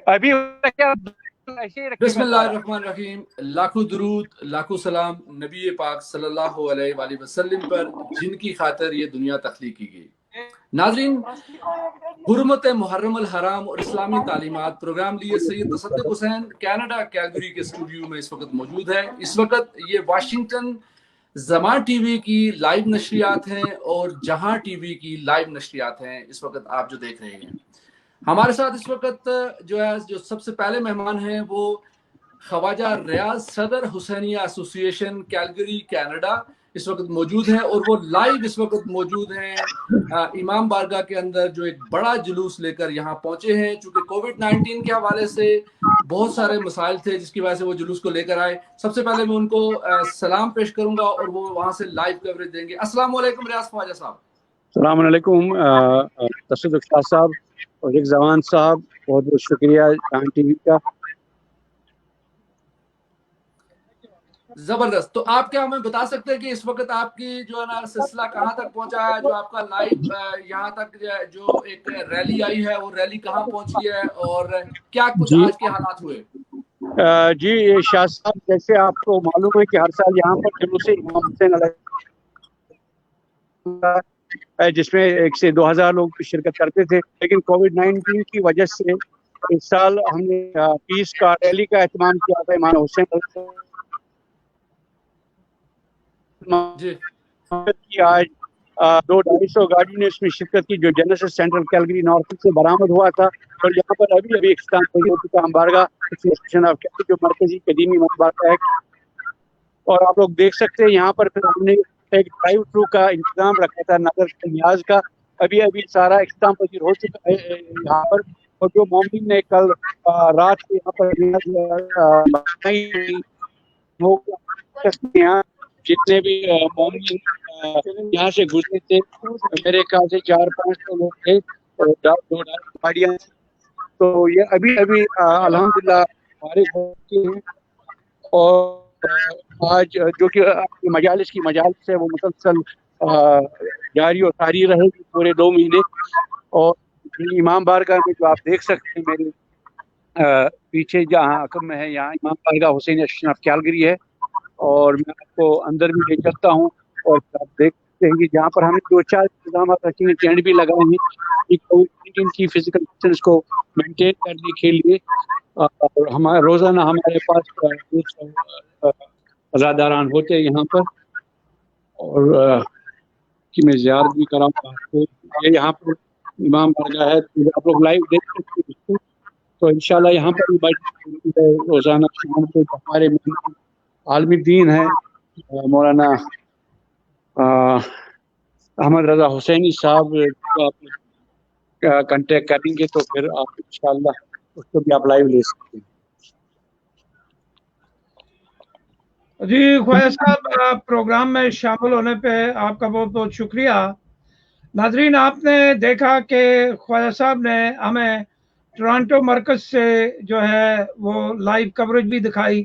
ابھی بسم اللہ الرحمن الرحیم. لاکھوں درود لاکھوں سلام نبی پاک صلی اللہ علیہ وآلہ وسلم پر جن کی خاطر یہ دنیا تخلیق کی گئی. ناظرین، حرمت محرم الحرام اور اسلامی تعلیمات پروگرام لیے سید تصدق حسین کینیڈا کیلگری کے اسٹوڈیو میں اس وقت موجود ہے. اس وقت یہ واشنگٹن زمان ٹی وی کی لائیو نشریات ہیں اور جہاں ٹی وی کی لائیو نشریات ہیں اس وقت آپ جو دیکھ رہے ہیں. ہمارے ساتھ اس وقت جو سب سے پہلے مہمان ہیں وہ خواجہ ریاض صدر حسینیہ ایسوسی ایشن کیلگری کینیڈا اس وقت موجود ہیں، اور وہ لائیو اس وقت موجود ہیں امام بارگاہ کے اندر جو ایک بڑا جلوس لے کر یہاں پہنچے ہیں. چونکہ کووڈ-19 کے حوالے سے بہت سارے مسائل تھے جس کی وجہ سے وہ جلوس کو لے کر آئے. سب سے پہلے میں ان کو سلام پیش کروں گا اور وہ وہاں سے لائیو کوریج دیں گے. السلام علیکم ریاض خواجہ صاحب. السلام علیکم تصدق شاہ صاحب اور ایک زمان صاحب، بہت بہت شکریہ جہاں ٹی وی کا. زبردست. تو آپ کیا ہمیں بتا سکتے ہیں کہ اس وقت آپ کی جو ہے نا سلسلہ کہاں تک پہنچا ہے؟ جو آپ کا لائیو یہاں تک جو ایک ریلی آئی ہے وہ ریلی کہاں پہنچی ہے اور کیا کچھ آج کے حالات ہوئے؟ جی شاہ صاحب، جیسے آپ کو معلوم ہے کہ ہر سال یہاں پر جلوس امام حسین علیہ جس میں 1 سے 2,000 لوگ شرکت کرتے تھے، لیکن کووڈ-19 کی وجہ سے اس سال ہم نے 20 کا ریلی کا اہتمام کیا تھا. امام حسین جی کی آج 200-250 گاڑی نے اس میں شرکت کی، جو جنرل سینٹرل کیلگری نارتھ سے برآمد ہوا تھا. اور یہاں پر ابھی اختتام ہو چکا ہم بارگاہ ایسوسی آف کیلگری جو مرکزی قدیمی بارگاہ ہے. اور آپ لوگ دیکھ سکتے ہیں یہاں پر پھر ہم نے ایک ڈرائیو تھرو کا انتظام رکھا تھا نظر نیاز کا. ابھی سارا اختتام پذیر ہو چکا ہے یہاں پر. اور جو مومنین نے کل رات کو یہاں پر یہاں جتنے بھی مومنین یہاں سے گزرے تھے، میرے خیال سے 400-500 لوگ تھے اور 2 گاڑیاں. تو یہ ابھی الحمدللہ فارغ ہو چکے ہیں. اور آج جو کہ مجالس ہے وہ مسلسل جاری اور ساری رہے گی پورے 2 مہینے. اور امام بارگاہ میں جو آپ دیکھ سکتے ہیں میرے پیچھے جہاں حکم میں ہے، یہاں امام بارگاہ حسینیہ ایسوسی آف کیلگری ہے. اور میں آپ کو اندر بھی لے چلتا ہوں اور آپ دیکھ سکتے ہیں کہ جہاں پر ہم نے 2-4 انتظامات رکھے ہیں، ٹینٹ بھی لگائے ہیں کووڈ-19 کی فزیکل ڈسٹینس کو مینٹین کرنے کے لیے. اور ہمارے روزانہ ہمارے پاس ازاداران ہوتے ہیں یہاں پر. اور کہ میں زیارت بھی کراؤں گا. یہاں پر امام بارگاہ ہے، آپ لوگ لائیو دیکھ سکتے ہیں. تو انشاءاللہ یہاں پر بھی روزانہ شام کو ہمارے عالمی دین ہے مولانا احمد رضا حسینی صاحب کو آپ کنٹیکٹ کریں گے تو پھر آپ انشاءاللہ اس کو بھی آپ لائیو لے سکتے ہیں. جی خواجہ صاحب، پروگرام میں شامل ہونے پہ آپ کا بہت بہت شکریہ. ناظرین، آپ نے دیکھا کہ خواجہ صاحب نے ہمیں ٹورانٹو مرکز سے جو ہے وہ لائیو کوریج بھی دکھائی.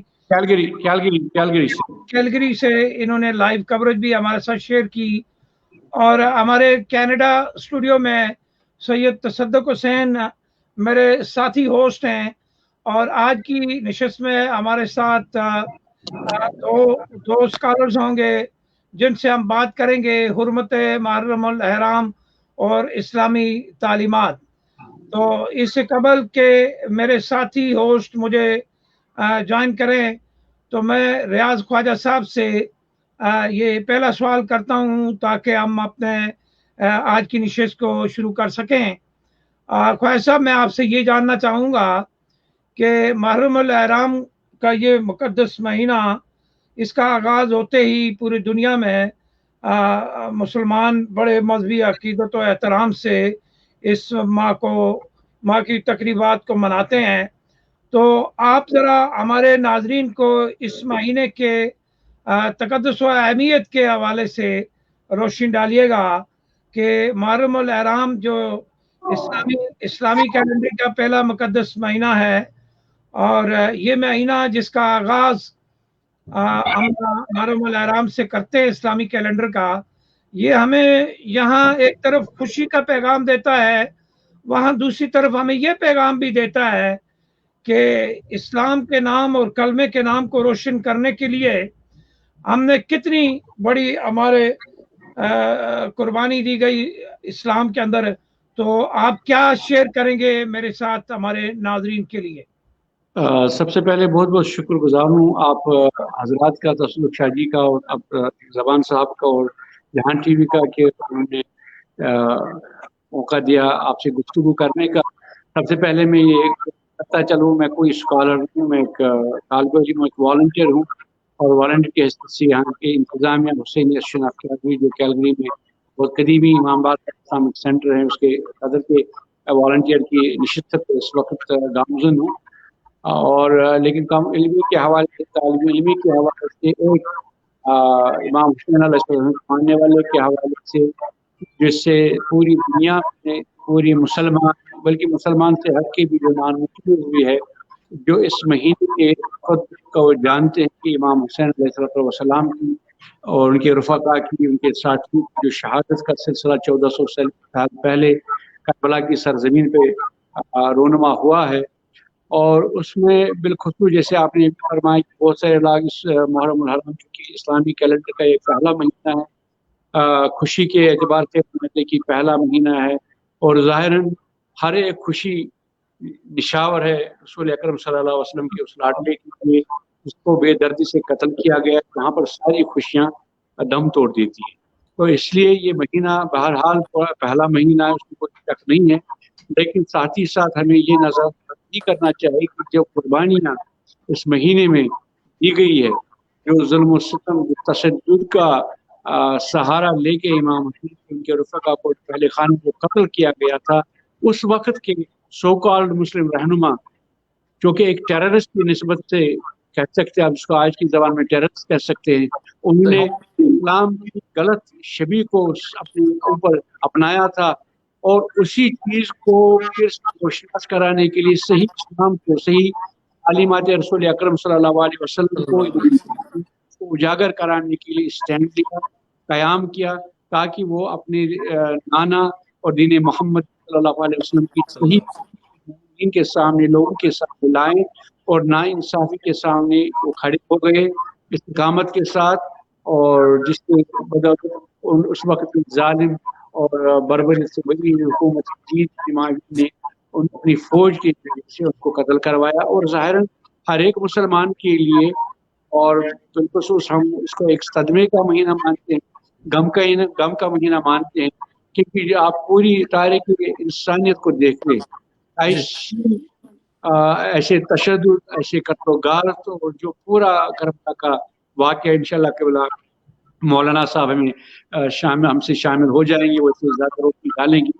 کیلگری سے انہوں نے لائیو کوریج بھی ہمارے ساتھ شیئر کی. اور ہمارے کینیڈا اسٹوڈیو میں سید تصدق حسین میرے ساتھی ہوسٹ ہیں. اور آج کی نشست میں ہمارے ساتھ دو اسکالرز ہوں گے جن سے ہم بات کریں گے حرمت محرم الحرام اور اسلامی تعلیمات. تو اس سے قبل کہ میرے ساتھی ہوسٹ مجھے جوائن کریں تو میں ریاض خواجہ صاحب سے یہ پہلا سوال کرتا ہوں تاکہ ہم اپنے آج کی نشست کو شروع کر سکیں. خواجہ صاحب، میں آپ سے یہ جاننا چاہوں گا کہ محرم الحرام کا یہ مقدس مہینہ، اس کا آغاز ہوتے ہی پوری دنیا میں مسلمان بڑے مذہبی عقیدت و احترام سے اس ماہ کی تقریبات کو مناتے ہیں. تو آپ ذرا ہمارے ناظرین کو اس مہینے کے تقدس و اہمیت کے حوالے سے روشنی ڈالیے گا کہ محرم الحرام جو اسلامی کیلنڈر کا پہلا مقدس مہینہ ہے، اور یہ مہینہ جس کا آغاز ہم محرم الحرام سے کرتے ہیں اسلامی کیلنڈر کا، یہ ہمیں یہاں ایک طرف خوشی کا پیغام دیتا ہے، وہاں دوسری طرف ہمیں یہ پیغام بھی دیتا ہے کہ اسلام کے نام اور کلمے کے نام کو روشن کرنے کے لیے ہم نے کتنی بڑی ہمارے قربانی دی گئی اسلام کے اندر. تو آپ کیا شیئر کریں گے میرے ساتھ ہمارے ناظرین کے لیے؟ سب سے پہلے بہت بہت شکر گزار ہوں آپ حضرات کا، تسلق شاہ جی کا اور زبان صاحب کا اور جہان ٹی وی کا، کہ انہوں نے موقع دیا آپ سے گفتگو کرنے کا. سب سے پہلے میں یہ بتاتا چلوں، میں کوئی اسکالر نہیں ہوں، میں ایک طالب علم ہوں، ایک والنٹیئر ہوں، اور والنٹیئر کی حیثیت سے یہاں کے انتظامیہ حسین شناخت جو کیلگری میں بہت قدیمی امام آباد اسلامک سینٹر ہے، اس کے صدر کے والنٹیئر کی نشست پہ اس وقت گامزن ہوں. اور لیکن کم علمی کے حوالے سے، طالب علمی کے حوالے سے، ایک امام حسین علیہ السلام ماننے والے کے حوالے سے، جس سے پوری دنیا میں پوری مسلمان، بلکہ مسلمان سے ہٹ کے بھی جو نان مسلم بھی ہے، جو اس مہینے کے خود کو جانتے ہیں کہ امام حسین علیہ السلام کی اور ان کے رفقا کی، ان کے ساتھی جو شہادت کا سلسلہ 1400 سال پہلے کربلا کی سرزمین پہ رونما ہوا ہے. اور اس میں بالخصوص جیسے آپ نے فرمایا کہ بہت سارے لوگ اس محرم الحرام چونکہ اسلامی کیلنڈر کا ایک پہلا مہینہ ہے، خوشی کے اعتبار سے سمجھتے کہ پہلا مہینہ ہے، اور ظاہراً ہر ایک خوشی نشاور ہے رسول اکرم صلی اللہ علیہ وسلم کے اس لاڈلے کے لیے جس کو بے دردی سے قتل کیا گیا، وہاں پر ساری خوشیاں دم توڑ دیتی ہیں. تو اس لیے یہ مہینہ بہرحال پہلا مہینہ ہے، اس میں کوئی شک نہیں ہے، لیکن ساتھ ہی ساتھ ہمیں یہ نظر نہیں کرنا چاہیے کہ جو قربانیاں اس مہینے میں دی گئی ہے، جو ظلم و ستم، تشدد کا سہارا لے کے امام حسین ان کے رفقا کو پہلے خان کو قتل کیا گیا تھا، اس وقت کے سو کالڈ مسلم رہنما جو کہ ایک ٹیررسٹ کی نسبت سے کہہ سکتے ہیں، اب اس کو آج کی زبان میں ٹیررسٹ کہہ سکتے ہیں، انہوں نے اسلام کی غلط شبیہ کو اپنے اوپر اپنایا تھا، اور اسی چیز کو پھر روشناس کرانے کے لیے صحیح اسلام کو، صحیح تعلیمات رسول اکرم صلی اللہ علیہ وسلم کو اجاگر کرانے کے لیے اسٹینڈ لیا، قیام کیا، تاکہ وہ اپنے نانا اور دین محمد صلی اللہ علیہ وسلم کی صحیح دین کے سامنے، لوگوں کے سامنے لائیں، اور نا انصافی کے سامنے وہ کھڑے ہو گئے استقامت کے ساتھ. اور جس کے بدولت اس وقت ظالم اور بربری سے بڑی حکومت جیت نے اپنی فوج کے ذریعے سے ان کو قتل کروایا. اور ظاہراً ہر ایک مسلمان کے لیے، اور بالخصوص ہم اس کو ایک صدمے کا مہینہ مانتے ہیں، غم کا مہینہ مانتے ہیں، کیونکہ جو آپ پوری تاریخ انسانیت کو دیکھ لیں، ایسے تشدد، ایسے قتل و غارت، اور جو پورا کربلا کا واقعہ انشاءاللہ قبلہ مولانا صاحب ہم سے شامل ہو جائیں گے، وہ زیادہ روشنی ڈالیں گے.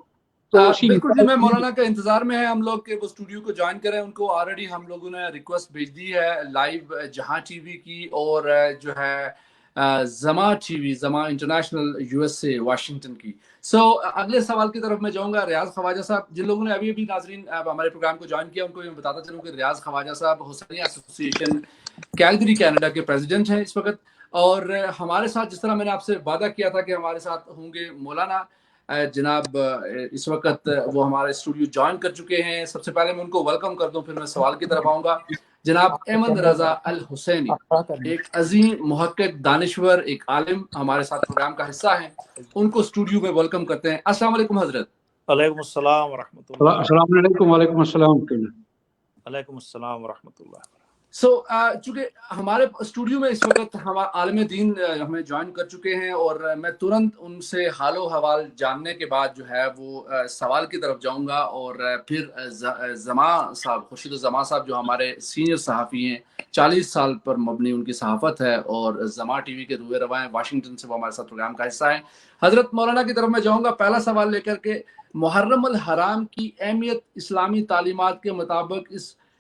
تو بالکل جی، میں مولانا کے انتظار میں ہے ہم لوگ کہ وہ اسٹوڈیو کو جوائن کریں. ان کو آلریڈی ہم لوگوں نے ریکویسٹ بھیج دی ہے لائیو جہاں ٹی وی کی، اور جو ہے زما ٹی وی، زما international U S A Washington کی. اگلے سوال کی طرف میں جاؤں گا. ریاض خواجہ صاحب، جن لوگوں نے ابھی ناظرین ہمارے پروگرام کو جوائن کیا، ان کو میں بتاتا چلوں کہ ریاض خواجہ صاحب حسینیہ ایسوسی ایشن کیلگری کینیڈا کے پریزیڈنٹ ہیں اس وقت. اور ہمارے ساتھ جس طرح میں نے آپ سے وعدہ کیا تھا کہ ہمارے ساتھ ہوں گے مولانا، جناب اس وقت وہ ہمارے اسٹوڈیو جوائن کر چکے ہیں. سب سے پہلے میں ان کو ویلکم کر دوں، پھر میں سوال کی طرف آؤں گا. جناب احمد رضا الحسینی، ایک عظیم محقق، دانشور، ایک عالم، ہمارے ساتھ پروگرام کا حصہ ہیں. ان کو اسٹوڈیو میں ویلکم کرتے ہیں. السلام علیکم حضرت. وعلیکم السلام ورحمۃ اللہ. السلام علیکم. وعلیکم السلام. وعلیکم السلام ورحمۃ اللہ. چونکہ ہمارے اسٹوڈیو میں اس وقت ہمارے عالم دین ہمیں جوائن کر چکے ہیں، اور میں ترنت ان سے حال و حوال جاننے کے بعد جو ہے وہ سوال کی طرف جاؤں گا. اور پھر زما صاحب، خورشید زما صاحب جو ہمارے سینئر صحافی ہیں، 40 سال پر مبنی ان کی صحافت ہے، اور زما ٹی وی کے روئے رواں ہیں، واشنگٹن سے وہ ہمارے ساتھ پروگرام کا حصہ ہیں. حضرت مولانا کی طرف میں جاؤں گا پہلا سوال لے کر کے. محرم الحرام کی اہمیت اسلامی تعلیمات کے مطابق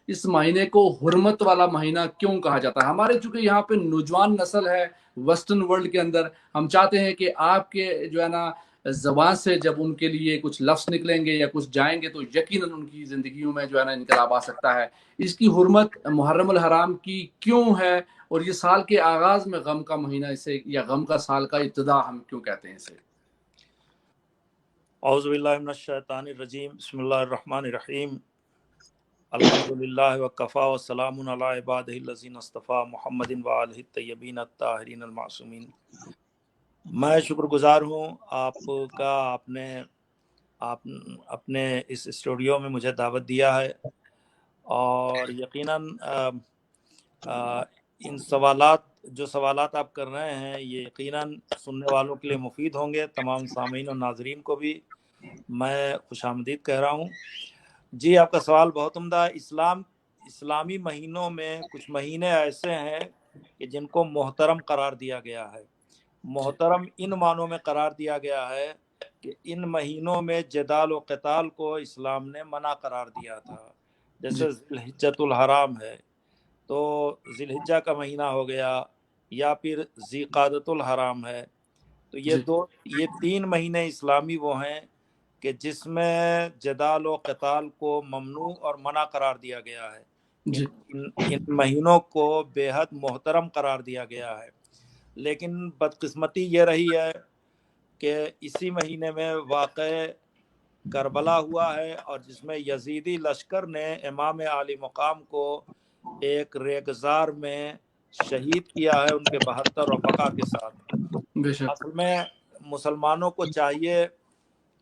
اس مہینے کو حرمت والا مہینہ کیوں کہا جاتا ہے؟ ہمارے چونکہ یہاں پہ نوجوان نسل ہے ویسٹرن ورلڈ کے اندر، ہم چاہتے ہیں کہ آپ کے جو ہے نا زبان سے جب ان کے لیے کچھ لفظ نکلیں گے یا کچھ جائیں گے تو یقیناً ان کی زندگیوں میں جو ہے نا انقلاب آ سکتا ہے. اس کی حرمت محرم الحرام کی کیوں ہے، اور یہ سال کے آغاز میں غم کا مہینہ اسے، یا غم کا سال کا ابتدا ہم کیوں کہتے ہیں اسے؟ औज़ु बिल्लाहि मिनश शैतानिर रजीम बिस्मिल्लाहिर रहमानिर रहीम अल्हम्दुलिल्लाहि व कफ़ा व सलामुन अला इबादिहिल लज़ीना इस्तफ़ा मुहम्मदिन व आलिहि तय्यबीन अत्ताहिरीन अल मासूमीन। मैं शुक्रगुजार हूँ आपका, आप अपने इस स्टूडियो में मुझे दावत दिया है और यकीनन इन जो सवालात आप कर रहे हैं ये यकीनन सुनने वालों के लिए मुफीद होंगे। तमाम सामीन और नाजरीन को भी मैं खुशामदीद कह रहा हूँ। जी, आपका सवाल बहुत उम्दा है। इस्लामी महीनों में कुछ महीने ऐसे हैं कि जिनको मोहतरम करार दिया गया है। मोहतरम इन मानों में करार दिया गया है कि इन महीनों में जदाल व क़िताल को इस्लाम ने मना करार दिया था। जैसे ज़िलहिज्जतुल हराम है तो ज़िलहिज्जा का महीना हो गया, या फिर ज़ीक़ादतुल हराम है। तो ये 3 महीने इस्लामी वो हैं कि जिसमें जदाल व क़िताल को ममनू और मना करार दिया गया है। इन महीनों को बेहद मोहतरम करार दिया गया है। लेकिन बदकिस्मती ये रही है कि इसी महीने में वाक़े करबला हुआ है और जिसमें यजीदी लश्कर ने इमाम आली मकाम को एक रेगज़ार में शहीद किया है उनके 72 रफ़क़ा के साथ। असल में मुसलमानों को चाहिए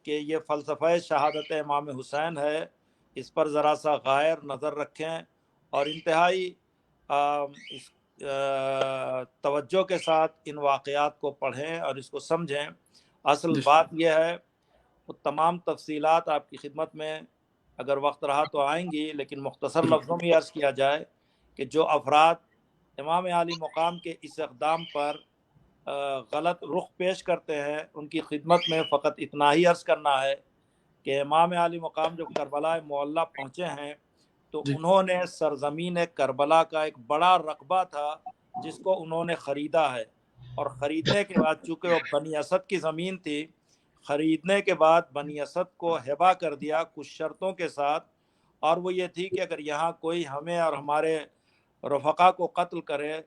कि ये फ़लसफ़ा शहादत इमाम हुसैन है, इस पर ज़रा सा गायर नज़र रखें और इंतहाई इस तवज्जो के साथ इन वाक़यात को पढ़ें और इसको समझें। असल बात यह है, वो तमाम तफसीलात आपकी खिदमत में अगर वक्त रहा तो आएंगी, लेकिन मुख्तसर लफ्ज़ों में अर्ज़ किया जाए कि जो अफराद इमाम आली मकाम के इस इक़दाम पर गलत रुख पेश करते हैं उनकी खिदमत में फ़कत इतना ही अर्ज़ करना है कि इमाम आली मकाम जब करबला मुअल्ला पहुँचे हैं तो उन्होंने सरज़मीन करबला का एक बड़ा रकबा था जिसको उन्होंने ख़रीदा है, और ख़रीदने के बाद चूँकि वो बनी असद की ज़मीन थी, ख़रीदने के बाद बनी असद को हिबा कर दिया कुछ शर्तों के साथ, और वो ये थी कि अगर यहाँ कोई हमें और हमारे रफ़क़ा को कत्ल करे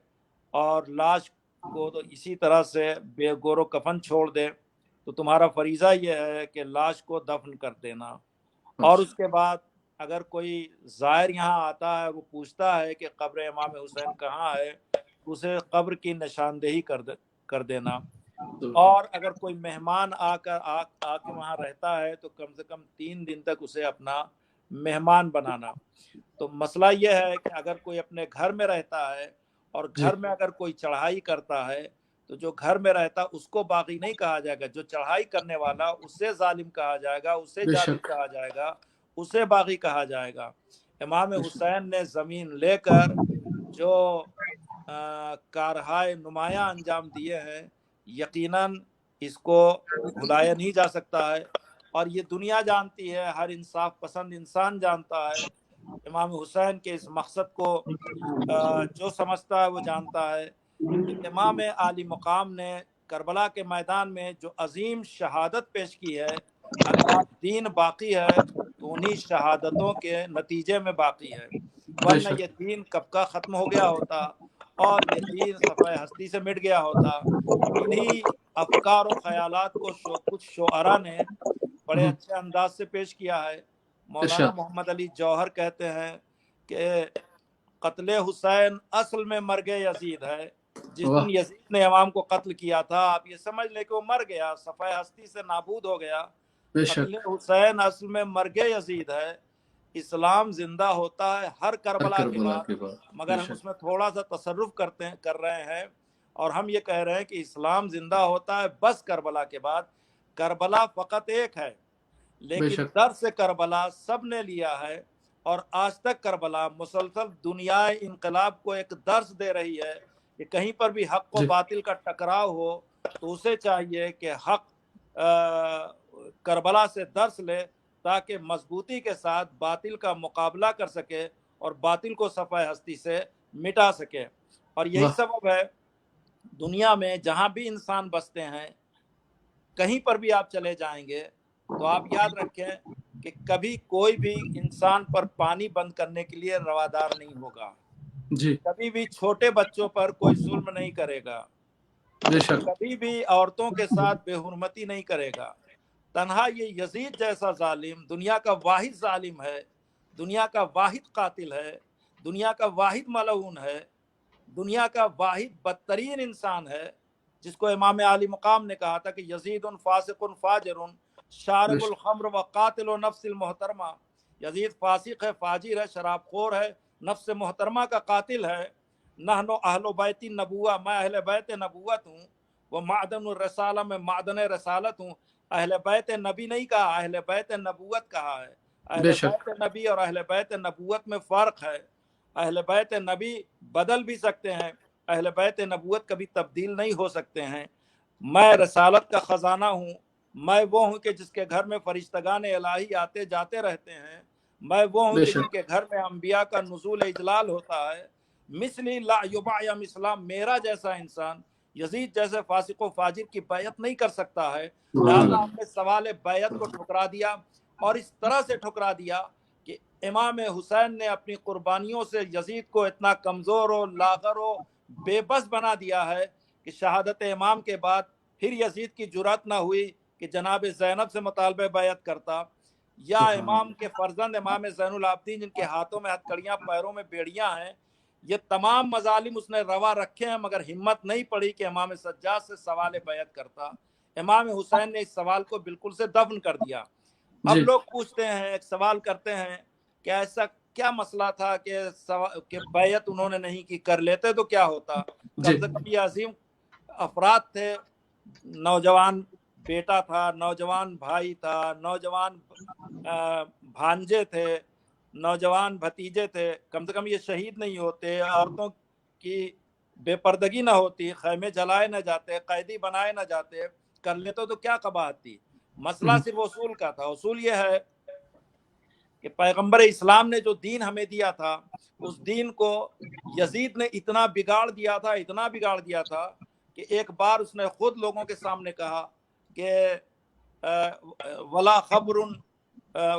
और लाश को तो इसी तरह से बेगोरो कफन छोड़ दे तो तुम्हारा फरीज़ा ये है कि लाश को दफन कर देना। और उसके बाद अगर कोई ज़ायर यहाँ आता है, वो पूछता है कि कब्र इमाम हुसैन कहाँ है, उसे कब्र की निशानदेही कर देना। और अगर कोई मेहमान आके वहाँ रहता है तो कम से कम 3 दिन तक उसे अपना मेहमान बनाना। तो मसला यह है कि अगर कोई अपने घर में रहता है और घर में अगर कोई चढ़ाई करता है तो जो घर में रहता उसको बागी नहीं कहा जाएगा, जो चढ़ाई करने वाला उसे जालिम कहा जाएगा, उसे जालिम कहा जाएगा, उसे बागी कहा जाएगा। इमाम हुसैन ने ज़मीन लेकर जो कारहाय नुमाया अंजाम दिए हैं, यकीनन इसको भुलाया नहीं जा सकता है और ये दुनिया जानती है, हर इंसाफ पसंद इंसान जानता है। इमाम हुसैन के इस मकसद को जो समझता है वो जानता है कि इमाम आली मकाम ने करबला के मैदान में जो अजीम शहादत पेश की है, अगर आज दीन बाकी है तो उन्हीं शहादतों के नतीजे में बाकी है, वरना ये दीन कब का ख़त्म हो गया होता और ये दीन सफ़े हस्ती से मिट गया होता। इन्हीं अफकार और ख़यालात को कुछ शुअरा ने बड़े अच्छे अंदाज से पेश किया है। मौलाना मोहम्मद अली जौहर कहते हैं कि कत्ले हुसैन असल में मर्ग यजीद है। जिस दिन यजीद ने इमाम को कत्ल किया था, आप ये समझ ले कि वो मर गया, सफ़े हस्ती से नाबूद हो गया। कत्ले हुसैन असल में मर्ग यजीद है। इस्लाम जिंदा होता है हर करबला के बाद, मगर हम उसमें थोड़ा सा तसर्रुफ कर रहे हैं और हम ये कह रहे हैं कि इस्लाम जिंदा होता है बस करबला के बाद। करबला फ़कत एक है, लेकिन दर्स करबला सब ने लिया है और आज तक करबला मुसलसल दुनिया इनकलाब को एक दर्स दे रही है कि कहीं पर भी हक व बातिल का टकराव हो तो उसे चाहिए कि हक करबला से दर्स ले ताकि मजबूती के साथ बातिल का मुकाबला कर सके और बातिल को सफ़े हस्ती से मिटा सके। और यही सबब है दुनिया में जहाँ भी इंसान बसते हैं, कहीं पर भी आप चले जाएंगे तो आप याद रखें कि कभी कोई भी इंसान पर पानी बंद करने के लिए रवादार नहीं होगा जी। कभी भी छोटे बच्चों पर कोई जुल्म नहीं करेगा, कभी भी औरतों के साथ बेहुरमती नहीं करेगा। تنہا یہ یزید جیسا ظالم دنیا کا واحد ظالم ہے، دنیا کا واحد قاتل ہے، دنیا کا واحد ملعون ہے، دنیا کا واحد بدترین انسان ہے، جس کو امام علی مقام نے کہا تھا کہ یزید فاسق فاجر شارب الخمر و قاتل و نفس المحترمہ، یزید فاسق ہے، فاجر ہے، شراب خور ہے، نفس محترمہ کا قاتل ہے۔ نحن اہل بیت النبوہ، میں اہل بیت نبوت ہوں، وہ معدن الرسالہ، میں معدن رسالت ہوں۔ اہل بیت نبی نہیں کہا، اہل بیت نبوت کہا ہے۔ اہل بیت نبی اور اہل بیت نبوت میں فرق ہے۔ اہل بیت نبی بدل بھی سکتے ہیں، اہل بیت نبوت کبھی تبدیل نہیں ہو سکتے ہیں۔ میں رسالت کا خزانہ ہوں، میں وہ ہوں کہ جس کے گھر میں فرشتگان الہی آتے جاتے رہتے ہیں، میں وہ ہوں کہ جن کے گھر میں انبیاء کا نزول اجلال ہوتا ہے۔ مثلی لا یبایم اسلام، میرا جیسا انسان یزید جیسے فاسق و فاجر کی بیعت نہیں کر سکتا ہے۔ لہذا ہم نے سوال بیعت کو ٹھکرا دیا، اور اس طرح سے ٹھکرا دیا کہ امام حسین نے اپنی قربانیوں سے یزید کو اتنا کمزور و لاغر و بے بس بنا دیا ہے کہ شہادت امام کے بعد پھر یزید کی جرأت نہ ہوئی کہ جناب زینب سے مطالبہ بیعت کرتا، یا امام کے فرزند امام زین العابدین جن کے ہاتھوں میں ہتھکڑیاں پیروں میں بیڑیاں ہیں، یہ تمام مظالم اس نے روا رکھے ہیں، مگر ہمت نہیں پڑی کہ امام سجاد سے سوال بیعت کرتا۔ امام حسین نے اس سوال کو بالکل سے دفن کر دیا۔ اب لوگ پوچھتے ہیں، ایک سوال کرتے ہیں کہ ایسا کیا مسئلہ تھا کہ بیعت انہوں نے نہیں کی، کر لیتے تو کیا ہوتا؟ کم سے کم یہ عظیم افراد تھے، نوجوان بیٹا تھا، نوجوان بھائی تھا، نوجوان بھانجے تھے، نوجوان بھتیجے تھے، کم سے کم یہ شہید نہیں ہوتے، عورتوں کی بے پردگی نہ ہوتی، خیمے جلائے نہ جاتے، قیدی بنائے نہ جاتے، کر لیتے تو کیا قباحت تھی؟ مسئلہ صرف اصول کا تھا۔ اصول یہ ہے کہ پیغمبر اسلام نے جو دین ہمیں دیا تھا، اس دین کو یزید نے اتنا بگاڑ دیا تھا، اتنا بگاڑ دیا تھا کہ ایک بار اس نے خود لوگوں کے سامنے کہا کہ ولا خبر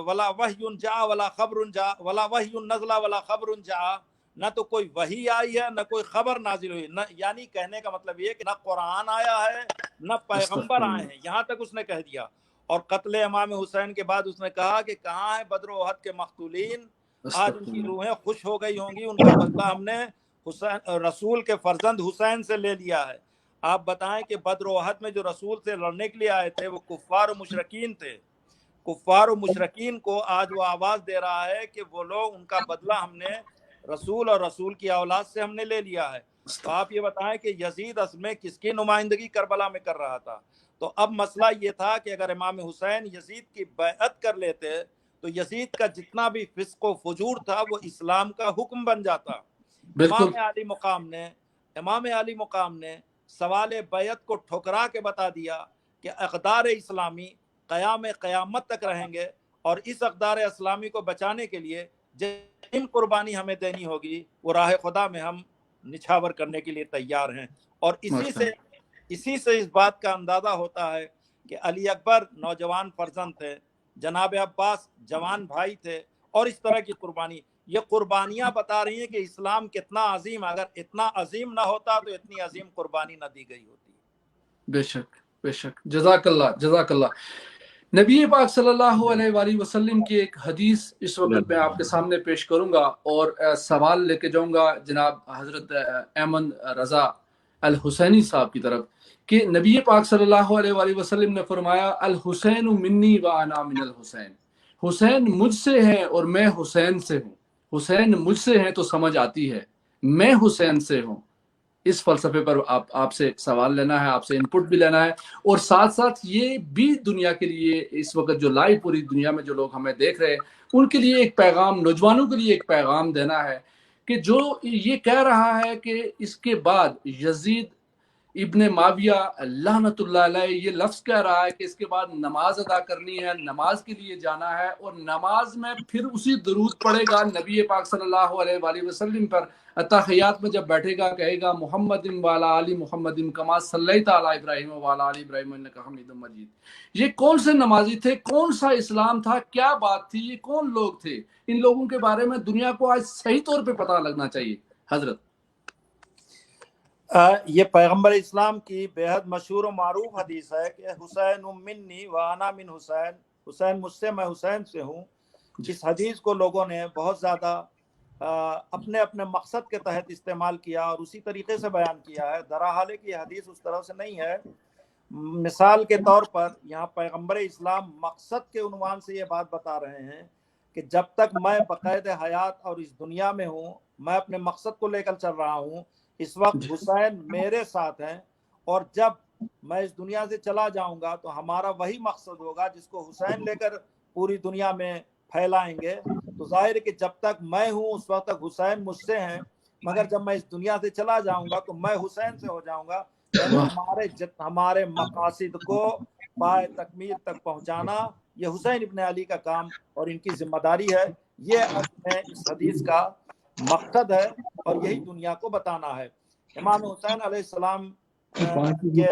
ولا وحی جاء ولا خبر جاء ولا وحی نزل ولا خبر جاء، نہ تو کوئی وحی آئی ہے نہ کوئی خبر نازل ہوئی، یعنی کہنے کا مطلب یہ کہ نہ قرآن آیا ہے نہ پیغمبر آئے ہیں، یہاں تک اس نے کہہ دیا۔ اور قتل امام حسین کے بعد اس نے کہا کہ کہاں ہیں بدر و احد کے مقتولین، آج ان کی روحیں خوش ہو گئی ہوں گی، ان کا بدلہ ہم نے حسین رسول کے فرزند حسین سے لے لیا ہے۔ آپ بتائیں کہ بدر و احد میں جو رسول سے لڑنے کے لیے آئے تھے وہ کفار و مشرکین تھے، کفار و مشرکین کو آج وہ آواز دے رہا ہے کہ وہ لوگ، ان کا بدلہ ہم نے رسول اور رسول کی اولاد سے ہم نے لے لیا ہے۔ تو آپ یہ بتائیں کہ یزید اصل میں کس کی نمائندگی کربلا میں کر رہا تھا؟ تو اب مسئلہ یہ تھا کہ اگر امام حسین یزید کی بیعت کر لیتے تو یزید کا جتنا بھی فسق و فجور تھا وہ اسلام کا حکم بن جاتا۔ امام علی مقام نے سوال بیعت کو ٹھکرا کے بتا دیا کہ اقدار اسلامی قیامت تک رہیں گے، اور اس اقدار اسلامی کو بچانے کے لیے جن قربانی ہمیں دینی ہوگی وہ راہ خدا میں ہم نچھاور کرنے کے لیے تیار ہیں۔ اور اسی سے اس بات کا اندازہ ہوتا ہے کہ علی اکبر نوجوان فرزند تھے، جناب عباس جوان بھائی تھے، اور اس طرح کی قربانی، یہ قربانیاں بتا رہی ہیں کہ اسلام کتنا عظیم، اگر اتنا عظیم نہ ہوتا تو اتنی عظیم قربانی نہ دی گئی ہوتی۔ بے شک بے شک، جزاک اللہ جزاک اللہ۔ نبی پاک صلی اللہ علیہ وآلہ وسلم کی ایک حدیث اس وقت میں آپ کے سامنے پیش کروں گا، اور سوال لے کے جاؤں گا جناب حضرت ایمن رضا الحسینی صاحب کی طرف، کہ نبی پاک صلی اللہ علیہ وآلہ وسلم نے فرمایا الحسین منی وانا من الحسین، حسین مجھ سے ہے اور میں حسین سے ہوں، حسین مجھ سے ہے تو سمجھ آتی ہے، میں حسین سے ہوں۔ اس فلسفے پر آپ سے سوال لینا ہے، آپ سے انپٹ بھی لینا ہے، اور ساتھ ساتھ یہ بھی دنیا کے لیے اس وقت جو لائیو پوری دنیا میں جو لوگ ہمیں دیکھ رہے ہیں ان کے لیے ایک پیغام، نوجوانوں کے لیے ایک پیغام دینا ہے کہ جو یہ کہہ رہا ہے کہ اس کے بعد یزید ابن معاویہ لعنت اللہ علیہ یہ لفظ کہہ رہا ہے کہ اس کے بعد نماز ادا کرنی ہے، نماز کے لیے جانا ہے، اور نماز میں پھر اسی درود پڑھے گا نبی پاک صلی اللہ علیہ وآلہ وسلم پر، اتحیات میں جب بیٹھے گا کہے گا محمد وعلی آل محمد کما صلیت علی ابراہیم وعلی آل ابراہیم انک حمید مجید۔ یہ کون سے نمازی تھے؟ کون سا اسلام تھا؟ کیا بات تھی؟ یہ کون لوگ تھے؟ ان لوگوں کے بارے میں دنیا کو آج صحیح طور پہ پتہ لگنا چاہیے۔ حضرت ये पैगंबर इस्लाम की बेहद मशहूर और मारूफ हदीस है कि हुसैन मिन्नी व अना मिन हुसैन, हुसैन मुझसे मैं हुसैन से हूँ। इस हदीस को लोगों ने बहुत ज़्यादा अपने अपने मकसद के तहत इस्तेमाल किया और उसी तरीके से बयान किया है। दरहाल की हदीस उस तरह से नहीं है। मिसाल के तौर पर यहाँ पैगंबर इस्लाम मकसद के उन्वान से ये बात बता रहे हैं कि जब तक मैं बकायद हयात और इस दुनिया में हूँ, मैं अपने मकसद को लेकर चल रहा हूँ। इस वक्त हुसैन मेरे साथ हैं और जब मैं इस दुनिया से चला जाऊंगा तो हमारा वही मकसद होगा जिसको हुसैन लेकर पूरी दुनिया में फैलाएंगे। तो जाहिर है कि जब तक मैं हूँ उस वक्त तक हुसैन मुझसे हैं, मगर जब मैं इस दुनिया से चला जाऊंगा तो मैं हुसैन से हो जाऊंगा। यानी हमारे मकासिद को पाए तकमील तक पहुंचाना ये हुसैन इब्न अली का काम और इनकी जिम्मेदारी है। ये असल में इस हदीस का मकसद है और यही दुनिया को बताना है। इमाम हुसैन अलैहिस्सलाम के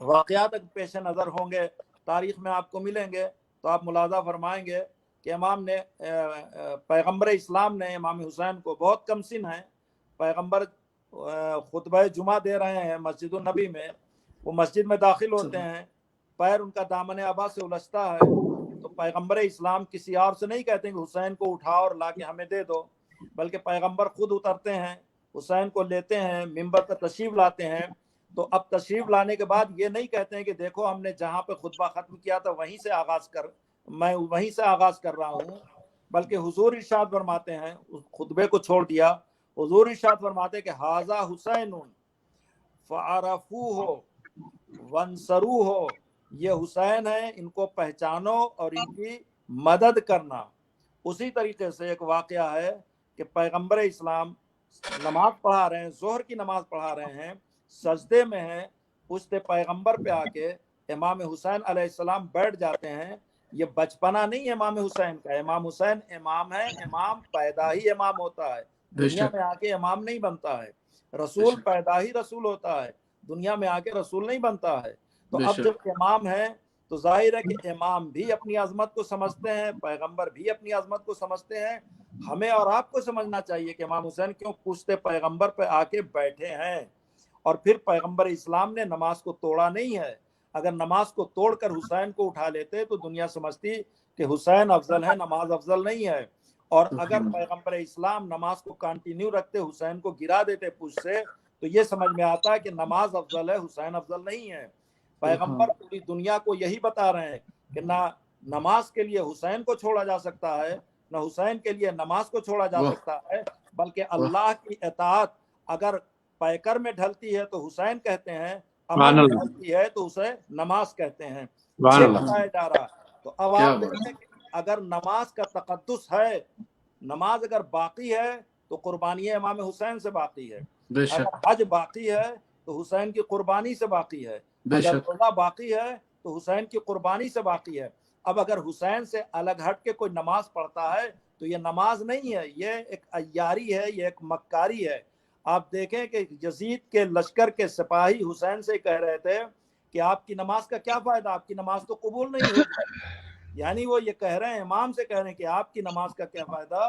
वाक़यात पेश नज़र होंगे, तारीख में आपको मिलेंगे तो आप मुलाजा फरमाएंगे कि इमाम ने पैगंबर इस्लाम ने इमाम हुसैन को, बहुत कम सिन है, पैगंबर खुतबा जुमा दे रहे हैं मस्जिद नबी में, वो मस्जिद में दाखिल होते हैं, पैर उनका दामन अबा से उलझता है तो पैगंबर इस्लाम किसी और से नहीं कहते कि हुसैन को उठाओ और ला के हमें दे दो, बल्कि पैगंबर खुद उतरते हैं, हुसैन को लेते हैं, मिंबर पर तशरीफ लाते हैं। तो अब तशरीफ लाने के बाद ये नहीं कहते हैं कि देखो हमने जहाँ पे खुतबा ख़त्म किया था वहीं से मैं वहीं से आगाज़ कर रहा हूँ, बल्कि हुजूर इरशाद फरमाते हैं, उस खुतबे को छोड़ दिया, हुजूर इरशाद फरमाते कि हाजा हुसैन फ़अरफ़ू हो वंसरू हो, ये हुसैन है, इनको पहचानो और इनकी मदद करना। उसी तरीके से एक वाक़या है कि पैगंबर इस्लाम नमाज पढ़ा रहे हैं, जोहर की नमाज पढ़ा रहे हैं, सजदे में हैं, उससे पैगंबर पे आके इमाम हुसैन अलैहिस्सलाम बैठ जाते हैं। ये बचपना नहीं है इमाम हुसैन का, इमाम हुसैन इमाम है, इमाम पैदा ही इमाम होता है, दुनिया में आके इमाम नहीं बनता है। रसूल पैदा ही रसूल होता है, दुनिया में आके रसूल नहीं बनता है। तो अब जब इमाम है तो जाहिर है कि इमाम भी अपनी अजमत को समझते हैं, पैगंबर भी अपनी अजमत को समझते हैं। हमें और आपको समझना चाहिए कि इमाम हुसैन क्यों पूछते पैगंबर पे आके बैठे हैं। और फिर पैगंबर इस्लाम ने नमाज को तोड़ा नहीं है। अगर नमाज को तोड़कर हुसैन को उठा लेते तो दुनिया समझती कि हुसैन अफजल है, नमाज अफजल नहीं है। और अगर पैगंबर इस्लाम नमाज को कंटिन्यू रखते, हुसैन को गिरा देते पूछ से, तो ये समझ में आता है कि नमाज अफजल है, हुसैन अफजल नहीं है। पैगंबर पूरी दुनिया को यही बता रहे हैं कि ना नमाज के लिए हुसैन को छोड़ा जा सकता है, ना हुसैन के लिए नमाज को छोड़ा जा सकता है, बल्कि अल्लाह की इताअत अगर पैकर में ढलती है तो हुसैन कहते हैं, अमल में ढलती है तो उसे नमाज कहते हैं। ये बताया जा रहा। तो अब आप देखें कि अगर नमाज का तकद्दुस है, नमाज अगर बाकी है तो कुर्बानी इमाम हुसैन से बाकी है, अगर हज बाकी है तो हुसैन की कुर्बानी से बाकी है, अगर रोज़ा बाकी है तो हुसैन की कुर्बानी से बाकी है। अब अगर हुसैन से अलग हट के कोई नमाज पढ़ता है तो ये नमाज नहीं है, ये एक अय्यारी है, ये एक मक्कारी है। आप देखें कि यजीद के लश्कर के सिपाही हुसैन से कह रहे थे कि आपकी नमाज का क्या फायदा, आपकी नमाज तो कबूल नहीं होगी। यानी वो ये कह रहे हैं, इमाम से कह रहे हैं कि आपकी नमाज का क्या फायदा,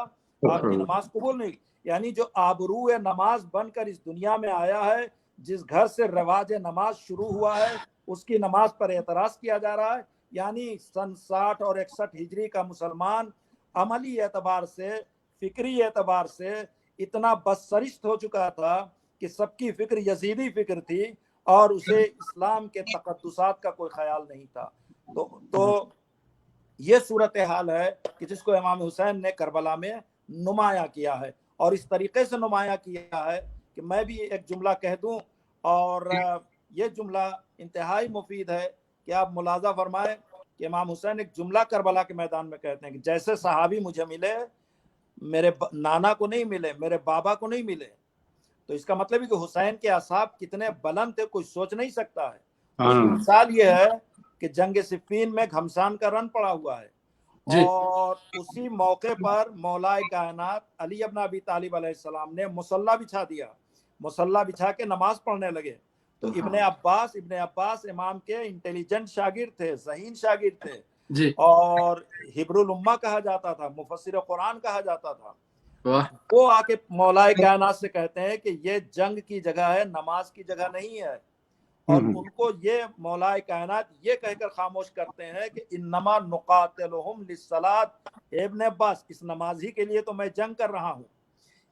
आपकी नमाज कबूल नहीं। यानी जो आबरू नमाज बनकर इस दुनिया में आया है, जिस घर से रवाज नमाज शुरू हुआ है, उसकी नमाज पर एतराज किया जा रहा है। यानी सन 60 और 61 हिजरी का मुसलमान अमली एतबार से, फिक्री एतबार से इतना बदसरिश्त हो चुका था कि सबकी फिक्र यजीदी फिक्र थी और उसे इस्लाम के तकद्दुसात का कोई ख्याल नहीं था। तो ये सूरत हाल है कि जिसको इमाम हुसैन ने करबला में नुमाया किया है, और इस तरीके से नुमाया किया है कि मैं भी एक जुमला कह दूं, और ये जुमला इंतहाई मुफीद है कि आप मुलाजा फरमाएं कि इमाम हुसैन एक जुमला करबला के मैदान में कहते हैं कि जैसे सहाबी मुझे मिले, मेरे नाना को नहीं मिले, मेरे बाबा को नहीं मिले, तो इसका मतलब है कि हुसैन के असाब कितने बुलंद थे कोई सोच नहीं सकता है। उसकी मिसाल ये है कि जंग सिफ़ीन में घमसान का रन पड़ा हुआ है और उसी मौके पर मौलाए कायनात अली इब्न अबी तालिब अलैहिस्सलाम ने मुसल्ला बिछा दिया, मुसल्ला बिछा के नमाज पढ़ने लगे। तो इब्ने अब्बास इमाम के इंटेलिजेंट शागिर्द थे, ज़हीन शागिर्द थे, और हिब्रुल उम्मा कहा जाता था, मुफस्सिर कुरान कहा जाता था। وہ آके मौलाए कायनात से कहते हैं कि ये जंग की जगह है, नमाज की जगह नहीं है। और उनको ये मौलाए कायनात ये कहकर खामोश करते हैं कि इन्नमा नुकातिलुहुम लिस्सलात, इब्न अब्बास इस नमाज ही के लिए तो मैं जंग कर रहा हूँ।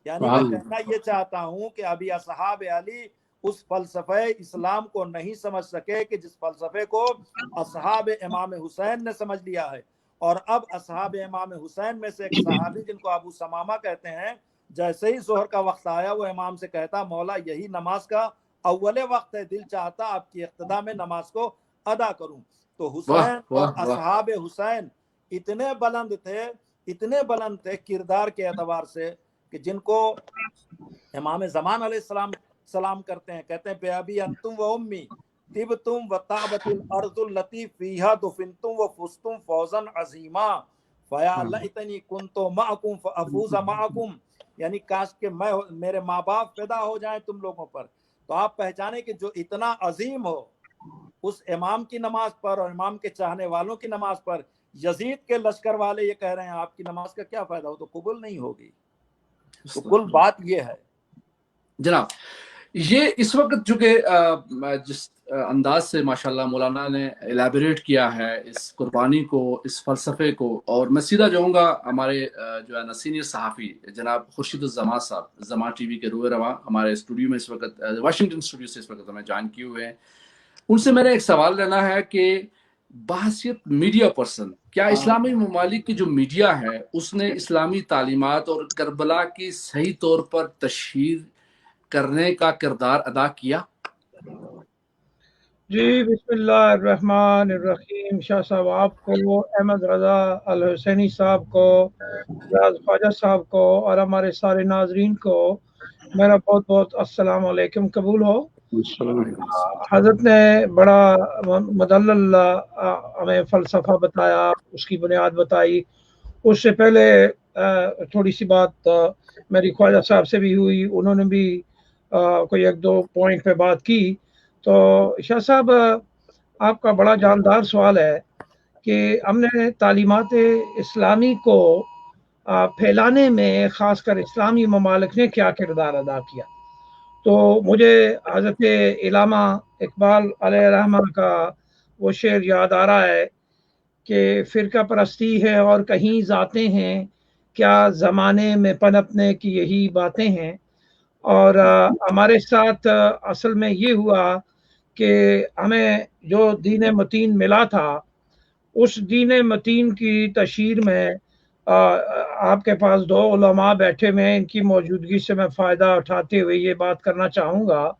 यानी मैं कहना ये चाहता हूँ कि अभी असहाब अली उस फलसफे इस्लाम को नहीं समझ सके कि जिस फलसफे को असहाब इमाम हुसैन ने समझ लिया है। और अब असहाब इमाम हुसैन में से एक सहाबी जिनको अबू समामा कहते हैं, जैसे ही जोहर का वक्त आया वो इमाम से कहता, मौला यही नमाज का अव्वल वक्त है, दिल चाहता आपकी इक्तदा में नमाज को अदा करूं। तो हुसैन और असहाब हुसैन इतने बुलंद थे किरदार के एतबार से कि जिनको इमाम ज़मान अलैहिस्सलाम सलाम करते हैं, कहते हैं बेअबी अंतुम व उम्मी तिबतुम व ताबतिल अर्दुल लती फीहा दुफिनतुम व फुस्तुम फौजन अजीमा फया लैतनी कुंतु माअकुम फअफूज़ माअकुम। यानी काश के मैं मेरे माँ बाप पैदा हो जाएं तुम लोगों पर, तो आप पहचाने कि जो इतना अजीम हो उस इमाम की नमाज पर और इमाम के चाहने वालों की नमाज पर यजीद के लश्कर वाले ये कह रहे हैं आपकी नमाज का क्या फायदा, हो तो कबूल नहीं होगी। तो कुल बात ये है जनाब। ये इस वक्त चूंकि जिस अंदाज से माशाल्लाह मौलाना ने एलैबोरेट किया है इस कुर्बानी को, इस फलसफे को, और मैं सीधा जाऊंगा हमारे जो है ना सीनियर सहाफ़ी जनाब खुर्शीदुज़्ज़मा साहब, ज़मा टीवी के रूए रवा हमारे स्टूडियो में इस वक्त, वाशिंगटन स्टूडियो से इस वक्त हमें ज्वाइन किए हुए हैं। उनसे मैंने एक सवाल लेना है कि बहसियत मीडिया पर्सन, क्या इस्लामी ममालिक की जो मीडिया है उसने इस्लामी तालीमात और करबला की सही तौर पर तशहीर करने का किरदार अदा किया? जी बिस्मिल्लाहिर्रहमानिर्रहीम। शाह साहब आपको, अहमद रज़ा अल हुसैनी साहब को, राज ख्वाजा साहब को और हमारे सारे नाजरीन को मेरा बहुत बहुत अस्सलाम वालेकुम कबूल हो। हज़रत ने बड़ा मुदल्लल हमें फ़लसफ़ा बताया, उसकी बुनियाद बताई। उससे पहले थोड़ी सी बात मेरी ख्वाजा साहब से भी हुई, उन्होंने भी कोई एक दो पॉइंट पे बात की। तो शाह साहब आपका बड़ा जानदार सवाल है कि हमने तालीमात इस्लामी को फैलाने में ख़ासकर इस्लामी ममालिक ने क्या किरदार अदा किया। तो मुझे हज़रत इलामा इकबाल अलैहिर्रहमान का वो शेर याद आ रहा है कि फ़िरका परस्ती है और कहीं जाते हैं, क्या ज़माने में पनपने की यही बातें हैं। और हमारे साथ असल में ये हुआ कि हमें जो दीन मतीन मिला था उस दीन मतीन की तशहीर में आपके पास दो उलमा बैठे हुए हैं, इनकी मौजूदगी से मैं फ़ायदा उठाते हुए ये बात करना चाहूँगा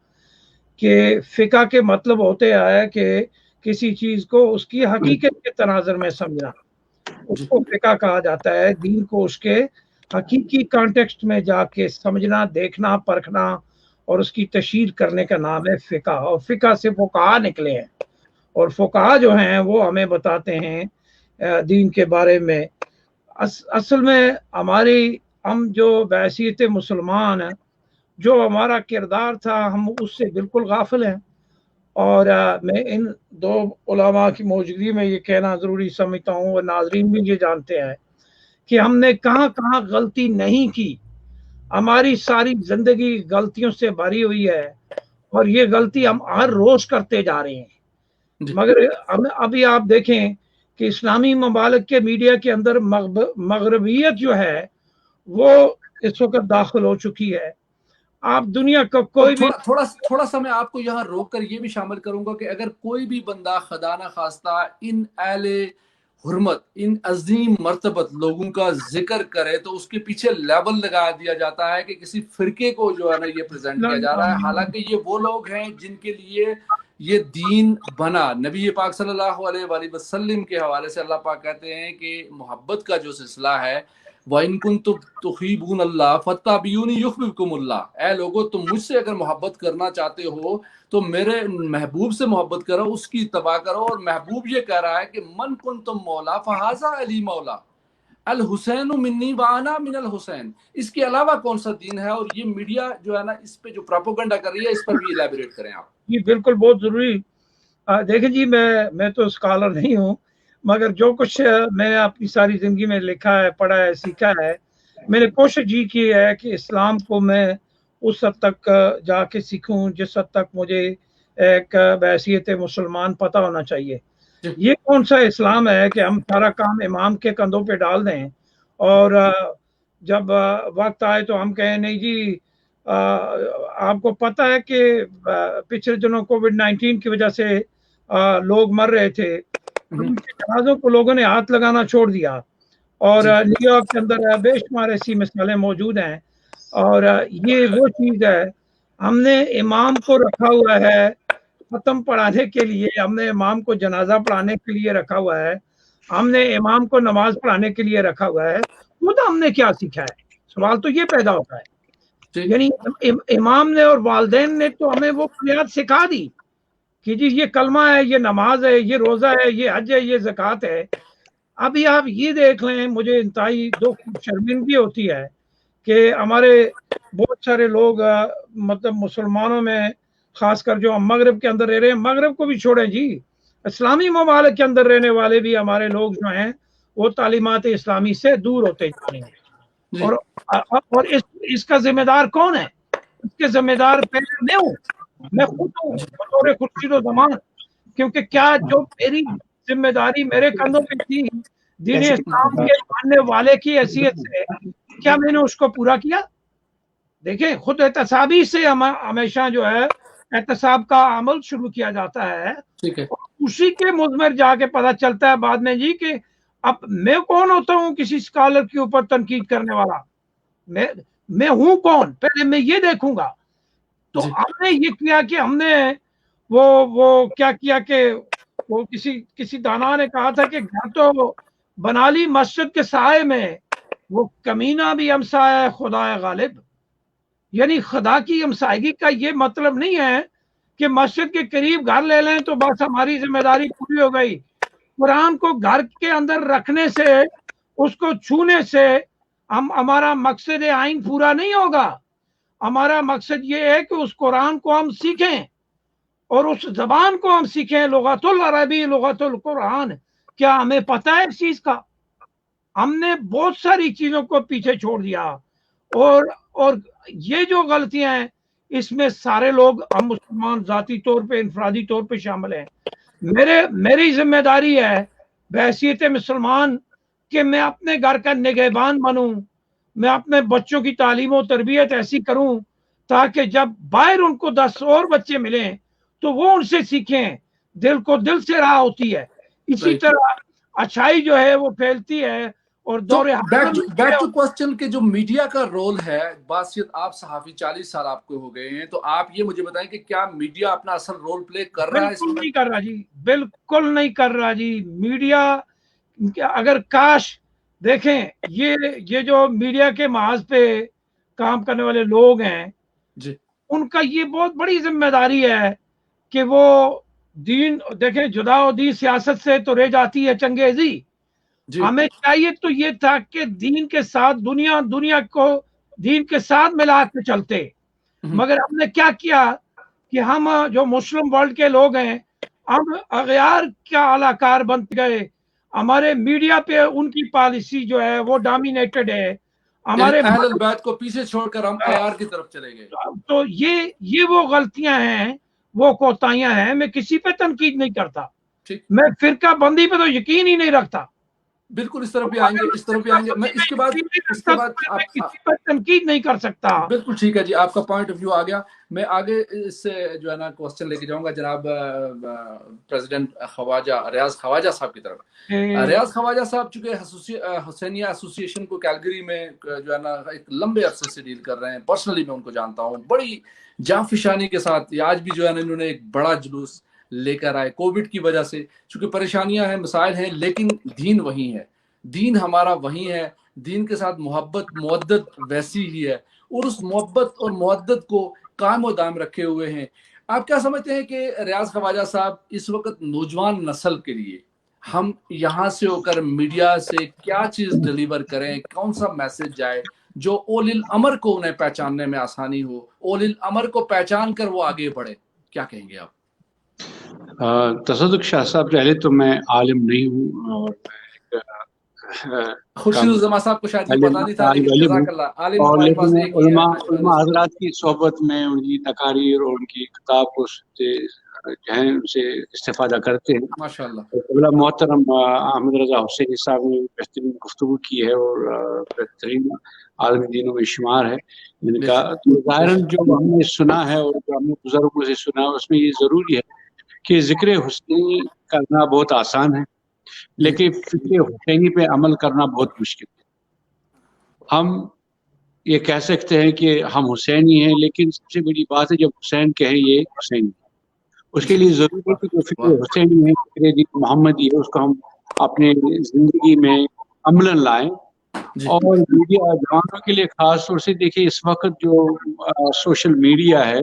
कि फ़िक़्ह के मतलब होते हैं कि किसी चीज़ को उसकी हकीकत के तनाज़ुर में समझना, उसको फ़िक़्ह कहा जाता है। दीन को उसके हकीकी कॉन्टेक्स्ट में जाके समझना, देखना, परखना और उसकी तशहीर करने का नाम है फ़िक़्ह। और फ़िक़्ह से फ़ुक़हा निकले हैं और फ़ुक़हा जो हैं वो हमें बताते हैं दीन के बारे में। असल में हम जो बहसीत मुसलमान हैं, जो हमारा किरदार था हम उससे बिल्कुल गाफिल हैं। और मैं इन दो उलमा की मौजूदगी में ये कहना ज़रूरी समझता हूँ और नाज़रीन भी ये जानते हैं कि हमने कहाँ कहाँ गलती नहीं की। हमारी सारी ज़िंदगी गलतियों से भरी हुई है और ये गलती हम हर रोज़ करते जा रहे हैं। मगर अभी आप देखें कि इस्लामी ममालिक के मीडिया के अंदर मगरबियत जो है वो इस वक्त दाखिल हो चुकी है। आप दुनिया का कोई भी थोड़ा सा मैं आपको यहाँ रोक कर ये भी शामिल करूंगा कि अगर कोई भी बंदा खुदा ना खास्ता इन अहले हुर्मत, इन अजीम मर्तबत लोगों का जिक्र करे तो उसके पीछे लेबल लगा दिया जाता है कि किसी फिरके को जो है ना ये प्रेजेंट किया जा रहा है। हालांकि ये वो लोग हैं जिनके लिए ये दीन बना। नबी पाक सल्लल्लाहु अलैहि वसल्लम के हवाले से अल्लाह पाक कहते हैं कि मोहब्बत का जो सिलसिला है वइन कुन्तुम तुहिब्बूनल्लाह फत्तबिऊनी युहिब्बुकुमुल्लाह, ऐ लोगो तुम मुझसे अगर मोहब्बत करना चाहते हो तो मेरे महबूब से मोहब्बत करो, उसकी इत्तबा करो। और महबूब ये कह रहा है कि मन कुन्तुम मौला फहाजा अली मौला अल हुसैन मिन्नी व अना मिनल हुसैन। इसके अलावा कौन सा दीन है? और ये मीडिया जो है ना इस पे जो प्रोपेगेंडा कर रही है इस पर भी इलैबोरेट करें आप। जी बिल्कुल, बहुत जरूरी। देखें जी, मैं तो स्कॉलर नहीं हूँ, मगर जो कुछ मैंने अपनी सारी जिंदगी में लिखा है, पढ़ा है, सीखा है میرے کوشش یہ کی ہے کہ اسلام کو میں اس حد تک جا کے سیکھوں جس حد تک مجھے ایک بحیثیت مسلمان پتہ ہونا چاہیے. یہ کون سا اسلام ہے کہ ہم سارا کام امام کے کندھوں پہ ڈال دیں اور جب وقت آئے تو ہم کہیں نہیں جی آپ کو پتہ ہے کہ پچھلے دنوں کووڈ-19 کی وجہ سے لوگ مر رہے تھے، ان کے جنازوں کو لوگوں نے ہاتھ لگانا چھوڑ دیا، اور نیو یارک کے اندر بے شمار ایسی مثالیں موجود ہیں. اور یہ وہ چیز ہے، ہم نے امام کو رکھا ہوا ہے ختم پڑھانے کے لیے، ہم نے امام کو جنازہ پڑھانے کے لیے رکھا ہوا ہے، ہم نے امام کو نماز پڑھانے کے لیے رکھا ہوا ہے. خود ہم نے کیا سیکھا ہے؟ سوال تو یہ پیدا ہوتا ہے. یعنی امام نے اور والدین نے تو ہمیں وہ بنیاد سکھا دی کہ جی یہ کلمہ ہے، یہ نماز ہے، یہ روزہ ہے، یہ حج ہے، یہ زکوٰۃ ہے. ابھی آپ یہ دیکھ لیں، مجھے انتہائی دکھ شرمندگی ہوتی ہے کہ ہمارے بہت سارے لوگ مطلب مسلمانوں میں خاص کر جو ہم مغرب کے اندر رہ رہے ہیں، مغرب کو بھی چھوڑیں جی، اسلامی ممالک کے اندر رہنے والے بھی ہمارے لوگ جو ہیں وہ تعلیمات اسلامی سے دور ہوتے جا رہے ہیں. اور اس کا ذمہ دار کون ہے؟ اس کے ذمہ دار پہلے میں ہوں، میں خود ہوں بطور خورشید و زمان، کیونکہ کیا جو میری ذمہ داری میرے کندھوں پہ تھی دین اسلام کے ماننے والے کی حیثیت سے، کیا میں نے اس کو پورا کیا؟ دیکھیں، خود احتسابی سے ہمیشہ جو ہے احتساب کا عمل شروع کیا جاتا ہے، اسی کے مضمر جا کے پتہ چلتا ہے بعد میں جی کہ اب میں کون ہوتا ہوں کسی اسکالر کے اوپر تنقید کرنے والا، میں ہوں کون، پہلے میں یہ دیکھوں گا. تو ہم نے یہ کیا کہ ہم نے وہ کیا کیا کہ وہ کسی دانا نے کہا تھا کہ گھر تو بنا لی مسجد کے سائے میں، وہ کمینہ بھی ہمسایہ ہے خدا غالب. یعنی خدا کی ہمسائیگی کا یہ مطلب نہیں ہے کہ مسجد کے قریب گھر لے لیں تو بس ہماری ذمہ داری پوری ہو گئی. قرآن کو گھر کے اندر رکھنے سے، اس کو چھونے سے ہمارا مقصد آئین پورا نہیں ہوگا. ہمارا مقصد یہ ہے کہ اس قرآن کو ہم سیکھیں اور اس زبان کو ہم سیکھیں، لغت العربی لغت القرآن. کیا ہمیں پتہ ہے اس چیز کا؟ ہم نے بہت ساری چیزوں کو پیچھے چھوڑ دیا، اور یہ جو غلطیاں ہیں اس میں سارے لوگ، ہم مسلمان ذاتی طور پہ انفرادی طور پہ شامل ہیں. میری ذمہ داری ہے بحیثیت مسلمان کہ میں اپنے گھر کا نگہبان بنوں، میں اپنے بچوں کی تعلیم و تربیت ایسی کروں تاکہ جب باہر ان کو 10 اور بچے ملیں تو وہ ان سے سیکھیں. دل کو دل سے راہ ہوتی ہے، اسی طرح اچھائی جو ہے وہ پھیلتی ہے. اور بیک ٹو کوسچن کہ جو میڈیا کا رول ہے، باسیت آپ صحافی 40 سال آپ کو ہو گئے ہیں، تو آپ یہ مجھے بتائیں کہ کیا میڈیا اپنا اصل رول پلے کر رہا ہے؟ بالکل نہیں کر رہا جی، بالکل نہیں کر رہا جی. میڈیا اگر کاش دیکھیں، یہ جو میڈیا کے محاذ پہ کام کرنے والے لوگ ہیں جی، ان کا یہ بہت بڑی ذمہ داری ہے کہ وہ دین، دیکھیں جدا و دی سیاست سے تو رہ جاتی ہے چنگیزی. ہمیں چاہیے تو یہ تھا کہ دین کے ساتھ دنیا کو دین کے ساتھ ملا کے چلتے، مگر ہم نے کیا کیا کہ ہم جو مسلم ورلڈ کے لوگ ہیں ہم اغیار کا اعلی کار بن گئے. ہمارے میڈیا پہ ان کی پالیسی جو ہے وہ ڈومینیٹڈ ہے، ہمارے اہل البیت کو پیچھے چھوڑ کر ہم عیار کی طرف چلے گئے. تو یہ وہ غلطیاں ہیں، وہ کوتاہیاں ہیں. میں کسی پہ تنقید نہیں کرتا، میں فرقہ بندی پہ تو یقین ہی نہیں رکھتا. بالکل اس طرف بھی آئیں گے، اس طرف بھی آئیں گے. میں اس کے بعد آپ کسی پر تنقید نہیں کر سکتا. بالکل ٹھیک ہے جی، آپ کا پوائنٹ آف ویو آ گیا. میں آگے اس سے جو ہے نا کوسچن لے کے جاؤں گا جناب پریزیڈنٹ خواجہ ریاض خواجہ صاحب کی طرف. ریاض خواجہ صاحب چونکہ حسینیہ ایسوسی ایشن کو کیلگری میں جو ہے نا ایک لمبے عرصے سے ڈیل کر رہے ہیں، پرسنلی میں ان کو جانتا ہوں، بڑی جانفشانی کے ساتھ. آج بھی جو ہے نا انہوں نے ایک بڑا جلوس لے کر آئے کووڈ کی وجہ سے، چونکہ پریشانیاں ہیں، مسائل ہیں، لیکن دین وہی ہے، دین ہمارا وہی ہے. دین کے ساتھ محبت مودت ویسی ہی ہے، اور اس محبت اور مودت کو قائم و دائم رکھے ہوئے ہیں. آپ کیا سمجھتے ہیں کہ ریاض خواجہ صاحب اس وقت نوجوان نسل کے لیے ہم یہاں سے ہو کر میڈیا سے کیا چیز ڈیلیور کریں، کون سا میسج جائے جو اولی الامر کو انہیں پہچاننے میں آسانی ہو، اولی الامر کو پہچان کر وہ آگے بڑھے؟ کیا کہیں گے آپ؟ تصدق شاہ صاحب، پہلے تو میں عالم نہیں ہوں اور खुर्शीद उज़्ज़मा साहब को शायद ये पता नहीं था, लेकिन जज़ाकल्लाह आलिम और हमारे पास लेकिन एक ही है। उलमा हजरात की सोहबत में उनकी तकारीर और उनकी किताब को जहन उनसे इस्तेफादा करते हैं। माशाअल्लाह मोहतरम अहमद रजा हुसैनी साहब ने बेहतरीन गुफ्तगू की है और बेहतरीन आलमी दीनों में शुमार है इनका। तो ज़ाहिरन जो हमने सुना है और जो हमने बुजुर्गों से सुना है उसमें ये ज़रूरी है कि ज़िक्र हुसैनी करना बहुत आसान है, लेकिन फिक्र हुसैनी पे अमल करना बहुत मुश्किल है। हम ये कह सकते हैं कि हम हुसैनी हैं, लेकिन सबसे बड़ी बात है जब हुसैन कहें ये हुसैनी, उसके लिए जरूरी है कि जो फिक्र हुसैनी है, फिक्र दीन मोहम्मदी है, उसको हम अपने जिंदगी में अमलन लाएं। और मीडिया जवानों के लिए खास तौर से देखिए, इस वक्त जो सोशल मीडिया है,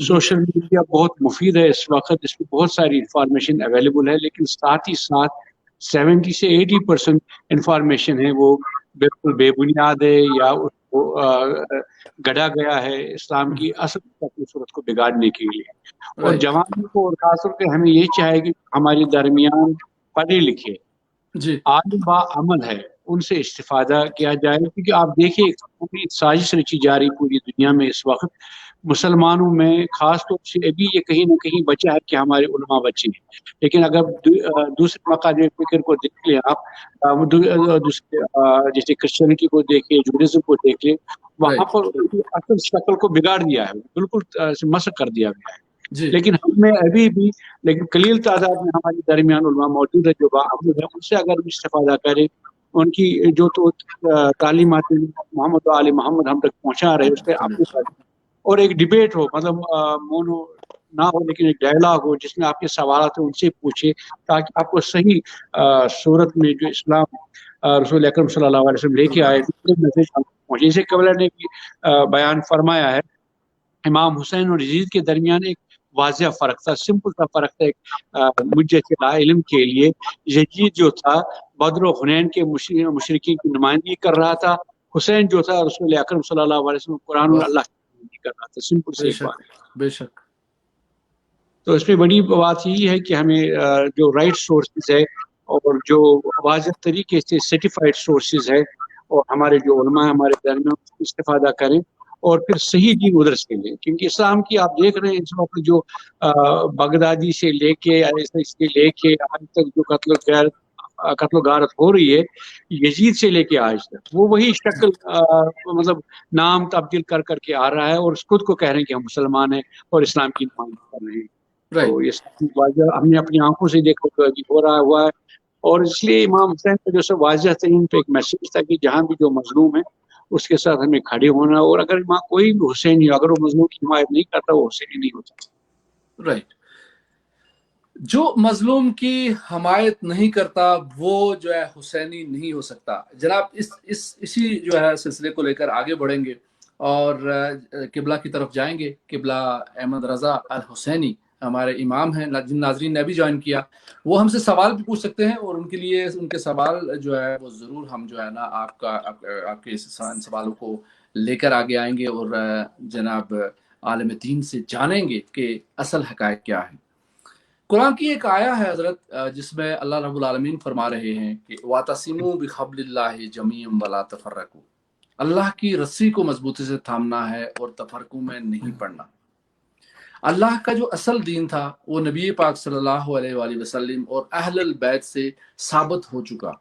सोशल मीडिया बहुत मुफीद है इस वक्त, इसमें बहुत सारी इंफॉर्मेशन अवेलेबल है, लेकिन साथ ही साथ 70 से 80% इंफॉर्मेशन है वो बिल्कुल बेबुनियाद है या उसको गढ़ा गया है इस्लाम की असल सूरत को बिगाड़ने के लिए। और जवानों को और खासतौर पे हमें ये चाहिए कि हमारे दरमियान पढ़े लिखे आलिम बा अमल है, उनसे इस्तिफादा किया जाए, क्योंकि आप देखिए पूरी साजिश रची जा रही पूरी दुनिया में इस वक्त मुसलमानों में, खास तौर से अभी ये कहीं ना कहीं बचा है कि हमारे उलमा बचे हैं। लेकिन अगर दूसरे मकाम फिक्र को देख लें आप, दूसरे जैसे क्रिश्चियनिटी को देखिए, जूडिज्म को देखिए, वहां पर असल शक्ल को बिगाड़ दिया है, बिल्कुल मसक कर दिया गया है। लेकिन हमें अभी भी लेकिन कलील तादाद में हमारे दरमियान उलमा मौजूद है जो बाअमल है, उनसे अगर हम इस्तेफादा करें, उनकी जो तो तालीमात मोहम्मद आले मोहम्मद हम तक पहुंचा रहे उस पर अमल करें, और एक डिबेट हो, मतलब मोनो ना हो लेकिन एक डायलॉग हो जिसमें आपके सवाल थे उनसे पूछे, ताकि आपको सही सूरत में जो इस्लाम रसूल अकरम सल्लल्लाहु अलैहि वसल्लम लेके आए मैसेज पहुंचे। जैसे कबला ने भी बयान फरमाया है, इमाम हुसैन और यजीद के दरमियान एक वाज़ेह फ़र्क था, सिंपल सा फ़र्क था। एक मुझे इल्म के लिए यजीद जो था बद्र और हुनैन के मुशरिकीन की नुमाइंदगी कर रहा था, हुसैन जो था रसूल अकरम सल्लल्लाहु अलैहि वसल्लम कुरान और अल्लाह की नुमाइंदगी कर रहा था। सिंपल सी बात है। बेशक। तो इसमें बड़ी बात यही है कि हमें जो राइट सोर्सेज है और जो वाज़ेह तरीके से सर्टिफाइड सोर्सेज है और हमारे जो उलमा है हमारे दरमियान इस्तेफादा करें और फिर सही दीन उधर से लें, क्योंकि इस्लाम की आप देख रहे हैं इस वक्त जो बगदादी से लेके आज तक जो कत्ल गारत हो रही है, यजीद से लेके आज तक वो वही शक्ल मतलब नाम तब्दील कर करके आ रहा है और खुद को कह रहे हैं कि हम मुसलमान हैं और इस्लाम की नुमाइंदगी कर रहे हैं। तो ये हमने अपनी आंखों से देखा तो अभी हो रहा हुआ है, और इसलिए इमाम हुसैन का जो सब वाज़ेह तरीन पे एक मैसेज था कि जहाँ भी जो मजलूम है उसके साथ हमें खड़े होना, और अगर कोई भी हुसैनी अगर वो मजलूम की हिमायत नहीं करता वो हुसैनी नहीं होता। राइट। जो मजलूम की हमायत नहीं करता वो जो है हुसैनी नहीं हो सकता। जनाब इसी जो है सिलसिले को लेकर आगे बढ़ेंगे और किबला की तरफ जाएंगे। किबला अहमद रजा अल हुसैनी हमारे इमाम हैं, जिन नाजरीन ने भी ज्वाइन किया वो हमसे सवाल भी पूछ सकते हैं, और उनके लिए उनके सवाल जो है वो ज़रूर हम जो है ना आपके इस सवालों को लेकर आगे आएंगे और जनाब आलम दीन से जानेंगे कि असल हकायक क्या है। कुरान की एक आया है हजरत, जिसमें अल्लाह रब्बुल आलमीन फरमा रहे हैं कि वातसिमू बिहब्लिल्लाहि जमीअन वला तफर्रकू, अल्लाह की रस्सी को मजबूती से थामना है और तफरकू में नहीं पड़ना। अल्लाह का जो असल दीन था वो नबी पाक सल्लल्लाहु अलैहि वसल्लम और अहलुल बैत से साबित हो चुका।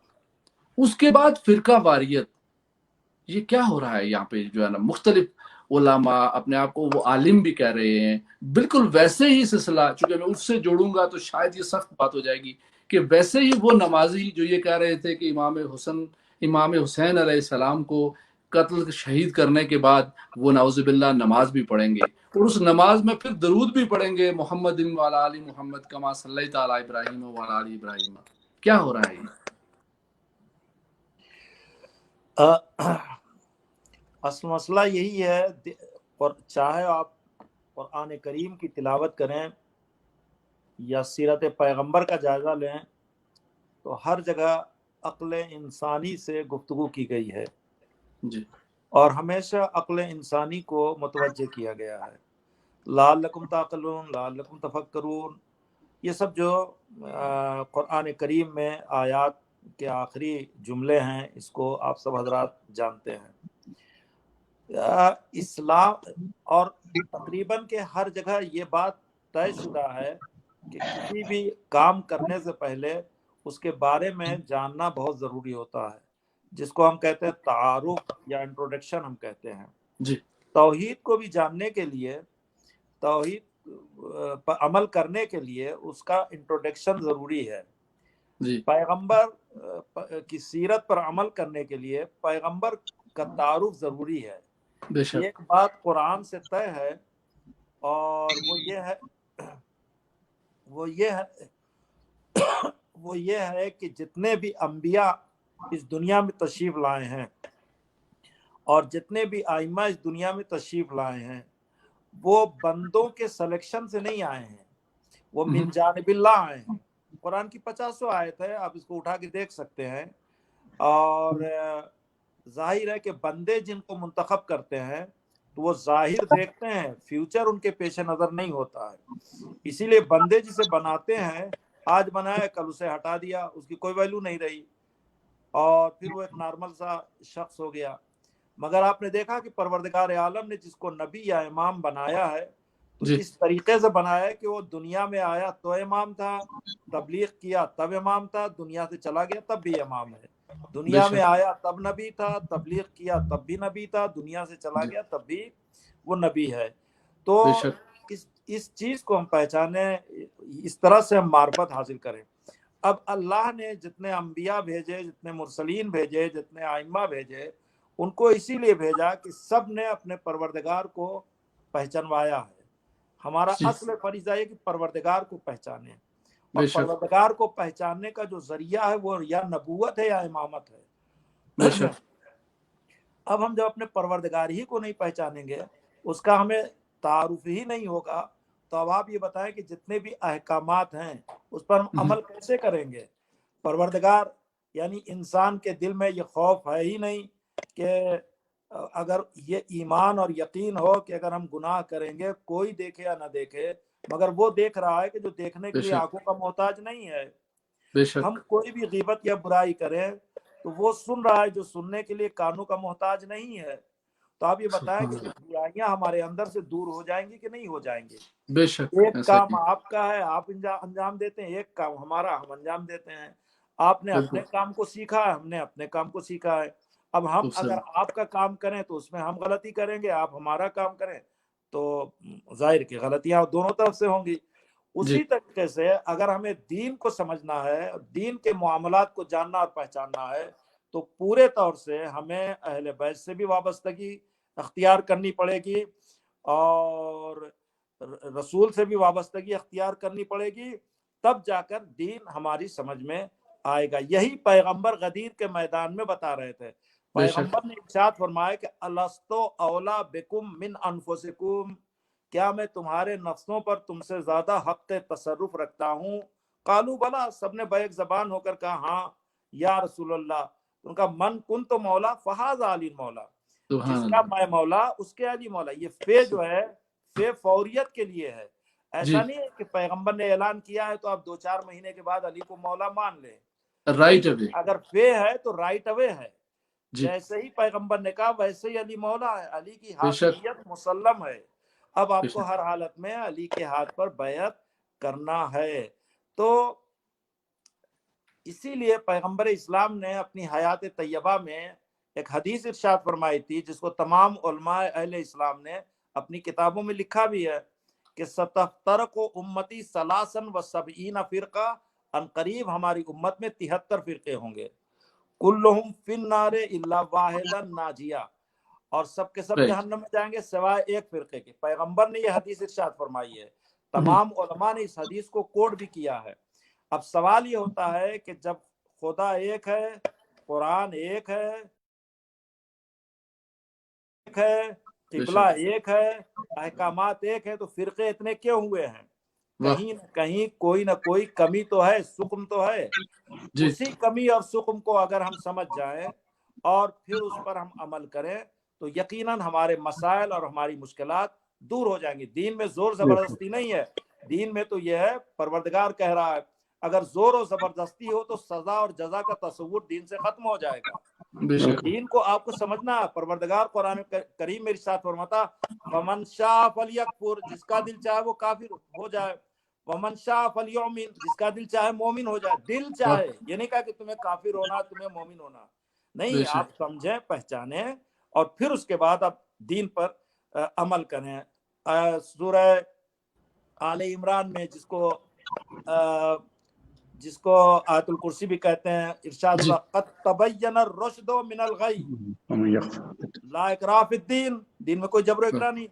उसके बाद फिरका वारियत, ये क्या हो रहा है यहाँ पे जो है ना, मुख्तलिफ उलमा अपने आप को वो आलिम भी कह रहे हैं, बिल्कुल वैसे ही सिलसिला, चूंकि मैं उससे जोड़ूंगा तो शायद ये सख्त बात हो जाएगी कि वैसे ही वो नमाजी जो ये कह रहे थे कि इमाम हुसैन अलैहिस्सलाम को कत्ल शहीद करने के बाद वो नाउज़ुबिल्लाह नमाज भी पढ़ेंगे और उस नमाज में फिर दरूद भी पढ़ेंगे, मोहम्मद वाला आली मोहम्मद कमा सल्लैता अला इब्राहीम वाला आली इब्राहीम। क्या हो रहा है ये? असल मसला यही है, और चाहे आप कुरान करीम की तिलावत करें या सीरत पैगंबर का जायज़ा लें तो हर जगह अक्ल इंसानी से गुफ्तगू की गई है जी, और हमेशा अक्ल इंसानी को मुतवज्जे किया गया है। लाल्लकुम ताक़िलून, लाल्लकुम तफक्करून, ये सब जो कुरान करीम में आयात के आखिरी जुमले हैं, इसको आप सब हजरात जानते हैं। इस्लाम और तकरीबन के हर जगह ये बात तयशुदा है कि किसी भी काम करने से पहले उसके बारे में जानना बहुत ज़रूरी होता है, जिसको हम कहते हैं तारुफ या इंट्रोडक्शन हम कहते हैं जी। तौहीद को भी जानने के लिए, तौहीद पर अमल करने के लिए उसका इंट्रोडक्शन ज़रूरी है जी। पैगंबर की सीरत पर अमल करने के लिए पैगंबर का तारुफ ज़रूरी है। एक बात कुरान से तय है और वो ये है कि जितने भी अंबिया इस दुनिया में तशरीफ लाए हैं और जितने भी आइमा इस दुनिया में तशरीफ लाए हैं वो बंदों के सिलेक्शन से नहीं आए हैं, वो मिन जानिबिल्लाह आए हैं। कुरान की 50 आयत है, आप इसको उठा के देख सकते हैं। और जाहिर है कि बंदे जिनको मुंतखब करते हैं तो वो जाहिर देखते हैं, फ्यूचर उनके पेश नज़र नहीं होता है। इसीलिए बंदे जिसे बनाते हैं, आज बनाया कल उसे हटा दिया, उसकी कोई वैल्यू नहीं रही और फिर वो एक नॉर्मल सा शख्स हो गया। मगर आपने देखा कि परवरदिगार आलम ने जिसको नबी या इमाम बनाया है तो इस तरीके से बनाया है कि वो दुनिया में आया तो इमाम था, तबलीग किया तब इमाम था, दुनिया से चला गया तब भी इमाम है। दुनिया में आया तब नबी था, तबलीग किया तब भी नबी था, दुनिया से चला गया तब भी वो नबी है। तो इस चीज को हम पहचाने, इस तरह से हम मार्फत हासिल करें। अब अल्लाह ने जितने अंबिया भेजे, जितने मुरसलीन भेजे, जितने आइम्मा भेजे, उनको इसीलिए भेजा कि सब ने अपने परवरदिगार को पहचानवाया है। हमारा असल फरीज़ा है कि परवरदिगार को पहचाने, और परवरदिगार को पहचानने का जो जरिया है वो या नबूवत है या इमामत है। अब हम जब अपने परवरदिगार ही को नहीं पहचानेंगे, उसका हमें तारुफ ही नहीं होगा, तो अब आप ये बताएं कि जितने भी अहकामात हैं उस पर हम अमल कैसे करेंगे। परवरदिगार यानी इंसान के दिल में ये खौफ है ही नहीं कि अगर ये ईमान और यकीन हो कि अगर हम गुनाह करेंगे, कोई देखे या ना देखे, मगर वो देख रहा है कि जो देखने के लिए आंखों का मोहताज नहीं है। हम कोई भी गीबत या बुराई करें तो वो सुन रहा है जो सुनने के लिए कानों का मोहताज नहीं है। तो आप ये बताएं कि बुराइयां हमारे अंदर से दूर हो जाएंगी कि नहीं हो जाएंगी। एक काम आपका है, आप अंजाम देते हैं, एक काम हमारा, हम अंजाम देते हैं। आपने अपने काम को सीखा है, हमने अपने काम को सीखा है। अब हम अगर आपका काम करें तो उसमें हम गलती करेंगे, आप हमारा काम करें तो जाहिर की गलतियां दोनों तरफ से होंगी। उसी तरीके से अगर हमें दीन को समझना है, दीन के मामलात को जानना और पहचानना है, तो पूरे तौर से हमें अहले बैत से भी वाबस्तगी अख्तियार करनी पड़ेगी और रसूल से भी वाबस्तगी अख्तियार करनी पड़ेगी, तब जाकर दीन हमारी समझ में आएगा। यही पैगंबर गदीर के मैदान में बता रहे थे। पैगंबर ने इरशाद फरमाया कि अलस्तो औला बिकुम मिन अनफुसिकुम, क्या मैं तुम्हारे नफ्सों पर तुमसे ज्यादा हक तसर्रुफ रखता हूँ। कालू बला, सबने बैक जबान होकर कहा हाँ या रसूलल्लाह। उनका मन कुन तो मौला फहाज अली मौला, जिसका मैं मौला उसके अली मौला। ये फे जो है, फे फौरियत के लिए है। ऐसा नहीं है कि पैगंबर ने ऐलान किया है तो आप 2-4 महीने के बाद अली को मौला मान ले। राइट अवे, अगर फे है तो राइट अवे है। जैसे ही पैगंबर ने कहा वैसे ही अली मौला है, अली की हासियत मुसल्लम है। अब आपको हर हालत में अली के हाथ पर बैअत करना है। तो इसीलिए पैगंबर इस्लाम ने अपनी हयात तैयबा में एक हदीस इरशाद फरमाई थी, जिसको तमाम उलमा अहले इस्लाम ने अपनी किताबों में लिखा भी है कि सतफ्तरक़ु उम्मती सलासन व सबईन फिरका, अनकरीब हमारी उम्मत में 73 फिरके होंगे। कुल्लुहुम फिन्नारे इल्ला वाहिदन नाजिया, और सबके सब जहन्नम में जाएंगे सिवाय एक फिरके के। पैगंबर ने यह हदीस इरशाद फरमाई है। तमाम उलमा ने इस हदीस को कोट भी किया है। अब सवाल ये होता है कि जब खुदा एक है, कुरान एक है, किबला एक है, अहकामात एक है, तो फिरके इतने क्यों हुए हैं? कहीं न कहीं कोई ना कोई कमी तो है, सुकम तो है। उसी कमी और सुकम को अगर हम समझ जाएं और फिर उस पर हम अमल करें तो यकीनन हमारे मसाइल और हमारी मुश्किलात दूर हो जाएंगी। दीन में जोर जबरदस्ती नहीं है, दीन में तो यह है, परवरदिगार कह रहा है اگر زور و زبردستی ہو تو سزا اور جزا کا تصور دین سے ختم ہو جائے گا. دین کو آپ کو سمجھنا ہے. پروردگار قرآن کریم میں ارشاد فرماتا فمن شاء فلیکفر، جس کا دل چاہے وہ کافر ہو جائے، ومن شاء فلیؤمن، جس کا دل چاہے مومن ہو جائے. دل چاہے، یہ نہیں کہا کہ تمہیں کافر ہونا، تمہیں مومن ہونا نہیں. آپ سمجھیں، پہچانیں، اور پھر اس کے بعد آپ دین پر عمل کریں. سورہ آل عمران میں جس کو آیت الکرسی بھی کہتے ہیں، ارشاد اللہ قد تبین الرشد من الغی لا اکراہ فی الدین، دین میں کوئی جبر و اکراہ نہیں.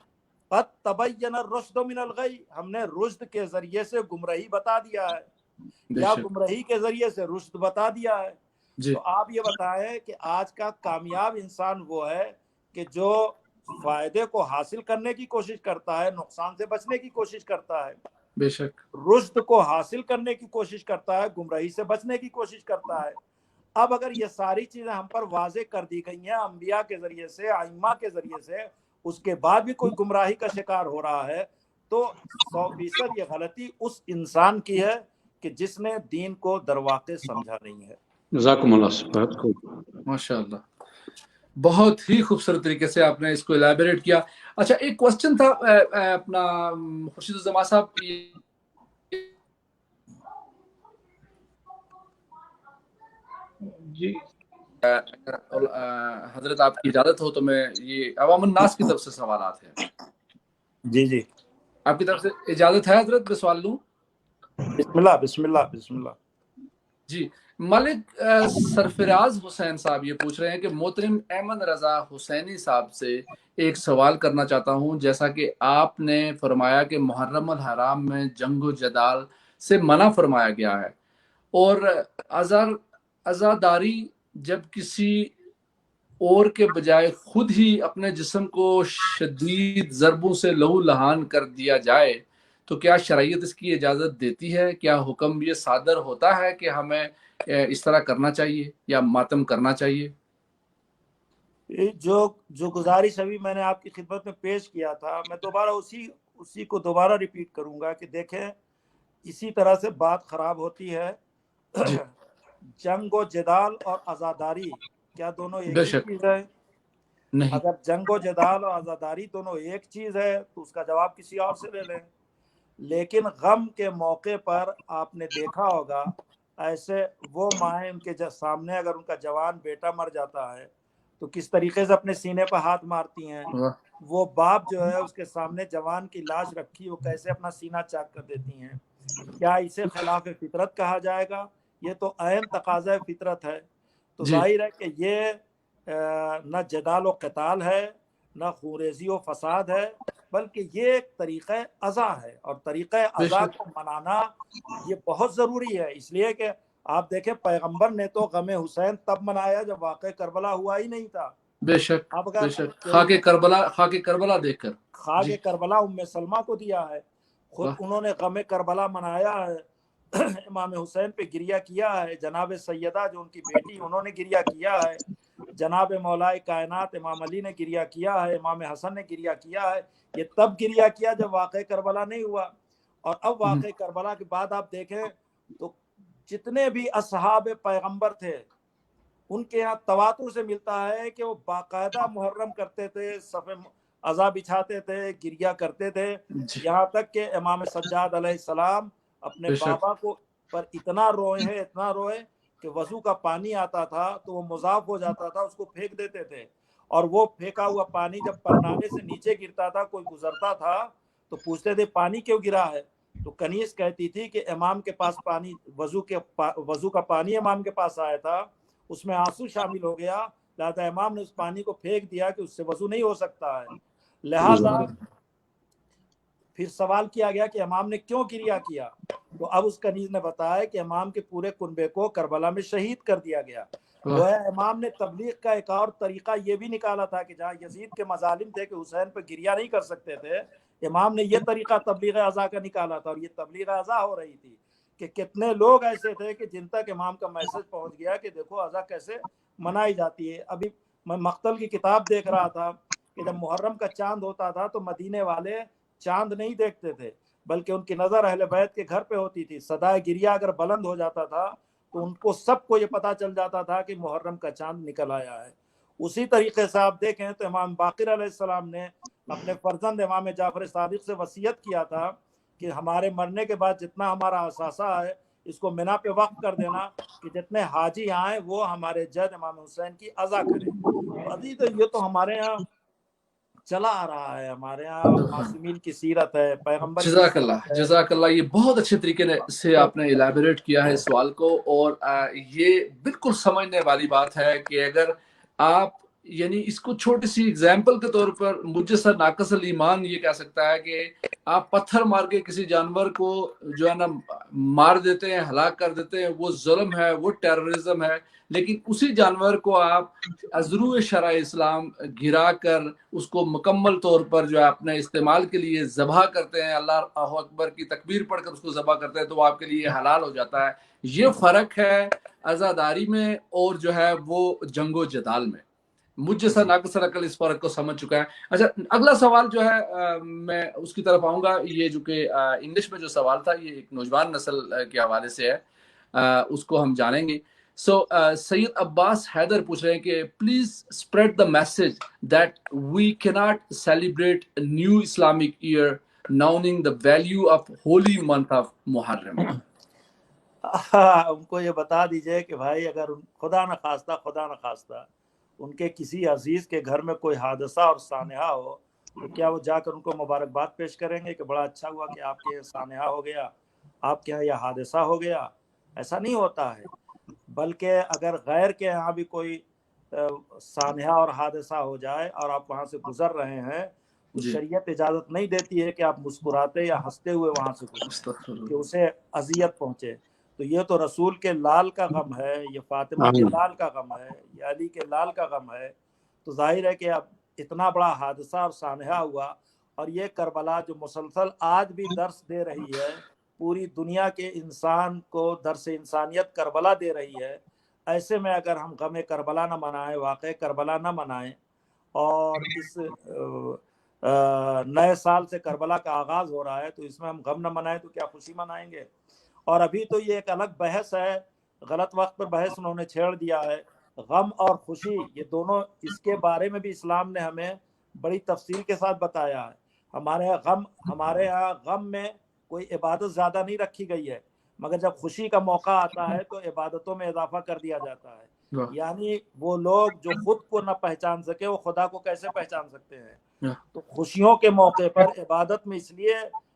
قد تبین الرشد من الغی، ہم نے رشد کے ذریعے سے گمراہی بتا دیا ہے، یا گمراہی کے ذریعے سے رشد بتا دیا ہے. تو آپ یہ بتائیں کہ آج کا کامیاب انسان وہ ہے کہ جو فائدے کو حاصل کرنے کی کوشش کرتا ہے، نقصان سے بچنے کی کوشش کرتا ہے، بے شک رشد کو حاصل کرنے کی کوشش کرتا ہے، گمراہی سے بچنے کی کوشش کرتا ہے. اب اگر یہ ساری چیزیں ہم پر واضح کر دی گئی ہیں انبیاء کے ذریعے سے، ائمہ کے ذریعے سے، اس کے بعد بھی کوئی گمراہی کا شکار ہو رہا ہے، تو 100% یہ غلطی اس انسان کی ہے کہ جس نے دین کو درواقع سمجھا نہیں ہے. جزاکم اللہ. ماشاء اللہ، بہت ہی خوبصورت طریقے سے آپ نے اس کو الیبوریٹ کیا. اچھا، ایک کوسچن تھا اپنا خورشید الزماں صاحب، جی حضرت آپ کی اجازت ہو تو میں، یہ عوام الناس کی طرف سے سوالات ہیں. جی جی، آپ کی طرف سے اجازت ہے حضرت میں سوال لوں؟ بسم اللہ بسم اللہ بسم اللہ. جی، ملک سرفراز حسین صاحب یہ پوچھ رہے ہیں کہ محترم احمد رضا حسینی صاحب سے ایک سوال کرنا چاہتا ہوں. جیسا کہ آپ نے فرمایا کہ محرم الحرام میں جنگ و جدال سے منع فرمایا گیا ہے، اور عزاداری جب کسی اور کے بجائے خود ہی اپنے جسم کو شدید ضربوں سے لہو لہان کر دیا جائے تو کیا شریعت اس کی اجازت دیتی ہے؟ کیا حکم یہ صادر ہوتا ہے کہ ہمیں اس طرح کرنا چاہیے یا ماتم کرنا چاہیے؟ جو گزارش ابھی میں نے آپ کی خدمت میں پیش کیا تھا، میں دوبارہ اسی کو دوبارہ ریپیٹ کروں گا کہ دیکھیں اسی طرح سے بات خراب ہوتی ہے. جنگ و جدال اور عزاداری کیا دونوں ایک ہی چیز ہے؟ نہیں. اگر جنگ و جدال اور عزاداری دونوں ایک چیز ہے تو اس کا جواب کسی اور سے لے لیں. لیکن غم کے موقع پر آپ نے دیکھا ہوگا ایسے وہ مائیں ان کے سامنے اگر ان کا جوان بیٹا مر جاتا ہے تو کس طریقے سے اپنے سینے پر ہاتھ مارتی ہیں. وہ باپ جو ہے اس کے سامنے جوان کی لاش رکھی، وہ کیسے اپنا سینہ چاک کر دیتی ہیں. کیا اسے خلاف فطرت کہا جائے گا؟ یہ تو عین تقاضۂ فطرت ہے. تو ظاہر ہے کہ یہ نہ جدال و قتال ہے، نہ خوریزی و فساد ہے، بلکہ یہ ایک طریقہ ازا ہے، اور طریقہ ازا کو منانا یہ بہت ضروری ہے. اس لیے کہ آپ دیکھیں پیغمبر نے تو غم حسین تب منایا جب واقع کربلا ہوا ہی نہیں تھا. بے شک اب اگر خاک کربلا دیکھ کر خاک کربلا ام سلمہ کو دیا ہے، خود انہوں نے غم کربلا منایا ہے، امام حسین پہ گریہ کیا ہے. جناب سیدہ جو ان کی بیٹی، انہوں نے گریہ کیا ہے. جناب مولا کائنات امام علی نے گریہ کیا ہے، امام حسن نے گریہ کیا ہے. یہ تب گریہ کیا جب واقع کربلا نہیں ہوا. اور اب واقع کربلا کے بعد آپ دیکھیں تو جتنے بھی اصحاب پیغمبر تھے ان کے یہاں تواتر سے ملتا ہے کہ وہ باقاعدہ محرم کرتے تھے، صف عزا بچھاتے تھے، گریہ کرتے تھے. یہاں تک کہ امام سجاد علیہ السلام اپنے بابا کو پر اتنا روئے کہ وضو کا پانی آتا تھا تو وہ مضاف ہو جاتا تھا، اس کو پھینک دیتے تھے. اور وہ پھینکا ہوا پانی جب پرنانے سے نیچے گرتا تھا، کوئی گزرتا تھا تو پوچھتے تھے پانی کیوں گرا ہے؟ تو کنیز کہتی تھی کہ امام کے پاس پانی، وضو کا پانی امام کے پاس آیا تھا، اس میں آنسو شامل ہو گیا، لہذا امام نے اس پانی کو پھینک دیا کہ اس سے وضو نہیں ہو سکتا ہے. لہذا پھر سوال کیا گیا کہ امام نے کیوں گریہ کیا؟ تو اب اس کنیز نے بتایا کہ امام کے پورے کنبے کو کربلا میں شہید کر دیا گیا. گویا امام نے تبلیغ کا ایک اور طریقہ یہ بھی نکالا تھا کہ جہاں یزید کے مظالم تھے کہ حسین پہ گریہ نہیں کر سکتے تھے، امام نے یہ طریقہ تبلیغ ازا کا نکالا تھا. اور یہ تبلیغ ازا ہو رہی تھی کہ کتنے لوگ ایسے تھے کہ جن تک امام کا میسج پہنچ گیا کہ دیکھو ازا کیسے منائی جاتی ہے. ابھی میں مقتل کی کتاب دیکھ رہا تھا کہ جب محرم کا چاند ہوتا تھا تو مدینے والے چاند نہیں دیکھتے تھے، بلکہ ان کی نظر اہل بیت کے گھر پہ ہوتی تھی. صدائے گریہ اگر بلند ہو جاتا تھا تو ان کو سب کو یہ پتا چل جاتا تھا کہ محرم کا چاند نکل آیا ہے. اسی طریقے سے آپ دیکھیں تو امام باقر علیہ السلام نے اپنے فرزند امام جعفر صادق سے وصیت کیا تھا کہ ہمارے مرنے کے بعد جتنا ہمارا اثاثہ ہے اس کو منا پہ وقف کر دینا کہ جتنے حاجی آئیں وہ ہمارے جد امام حسین کی عزا کریں. تو عزیز یہ تو ہمارے یہاں چلا آ رہا ہے, ہمارے یہاں معصومین کی سیرت ہے, پیغمبر کی جزاک سیرت اللہ ہے. جزاک اللہ. یہ بہت اچھے طریقے سے آپ نے الیبوریٹ کیا ہے سوال کو, اور یہ بالکل سمجھنے والی بات ہے کہ اگر آپ یعنی اس کو چھوٹی سی اگزامپل کے طور پر مجسہ ناقص الایمان یہ کہہ سکتا ہے کہ آپ پتھر مار کے کسی جانور کو جو ہے نا مار دیتے ہیں, ہلاک کر دیتے ہیں, وہ ظلم ہے, وہ ٹیررزم ہے. لیکن اسی جانور کو آپ ازرو شرع اسلام گرا کر اس کو مکمل طور پر جو ہے اپنے استعمال کے لیے ذبح کرتے ہیں, اللہ اکبر کی تکبیر پڑھ کر اس کو ذبح کرتے ہیں, تو وہ آپ کے لیے حلال ہو جاتا ہے. یہ فرق ہے عزاداری میں اور جو ہے وہ جنگ و جدال میں. مجھ جیسا ناقص عقل اس فرق کو سمجھ چکا ہے. اچھا, اگلا سوال جو ہے میں اس کی طرف آؤں گا. یہ جو کہ انگلش میں جو سوال تھا یہ ایک نوجوان نسل کے حوالے سے ہے, اس کو ہم جانیں گے. سو سید عباس حیدر پوچھ رہے ہیں کہ please spread the message that we کی not celebrate new Islamic year knowing the value of holy month of Muharram. ان کو یہ بتا دیجئے کہ بھائی اگر خدا نخواستہ ان کے کسی عزیز کے گھر میں کوئی حادثہ اور سانحہ ہو تو کیا وہ جا کر ان کو مبارکباد پیش کریں گے کہ بڑا اچھا ہوا کہ آپ کے یہاں سانحہ ہو گیا, آپ کے یہاں یہ حادثہ ہو گیا؟ ایسا نہیں ہوتا ہے. بلکہ اگر غیر کے یہاں بھی کوئی سانحہ اور حادثہ ہو جائے اور آپ وہاں سے گزر رہے ہیں تو شریعت اجازت نہیں دیتی ہے کہ آپ مسکراتے یا ہنستے ہوئے وہاں سے گزریں کہ اسے اذیت پہنچے. تو یہ تو رسول کے لال کا غم ہے, یہ فاطمہ کے لال کا غم ہے, یہ علی کے لال کا غم ہے. تو ظاہر ہے کہ اب اتنا بڑا حادثہ اور سانحہ ہوا, اور یہ کربلا جو مسلسل آج بھی درس دے رہی ہے, پوری دنیا کے انسان کو درس انسانیت کربلا دے رہی ہے. ایسے میں اگر ہم غم کربلا نہ منائیں, واقع کربلا نہ منائیں, اور اس نئے سال سے کربلا کا آغاز ہو رہا ہے تو اس میں ہم غم نہ منائیں تو کیا خوشی منائیں گے؟ اور ابھی تو یہ ایک الگ بحث ہے, غلط وقت پر بحث انہوں نے چھیڑ دیا ہے. غم اور خوشی یہ دونوں, اس کے بارے میں بھی اسلام نے ہمیں بڑی تفصیل کے ساتھ بتایا ہے. ہمارے یہاں غم میں کوئی عبادت زیادہ نہیں رکھی گئی ہے, مگر جب خوشی کا موقع آتا ہے تو عبادتوں میں اضافہ کر دیا جاتا ہے. یعنی وہ لوگ جو خود کو نہ پہچان سکے وہ خدا کو کیسے پہچان سکتے ہیں؟ تو خوشیوں کے موقع پر عبادت میں اس لیے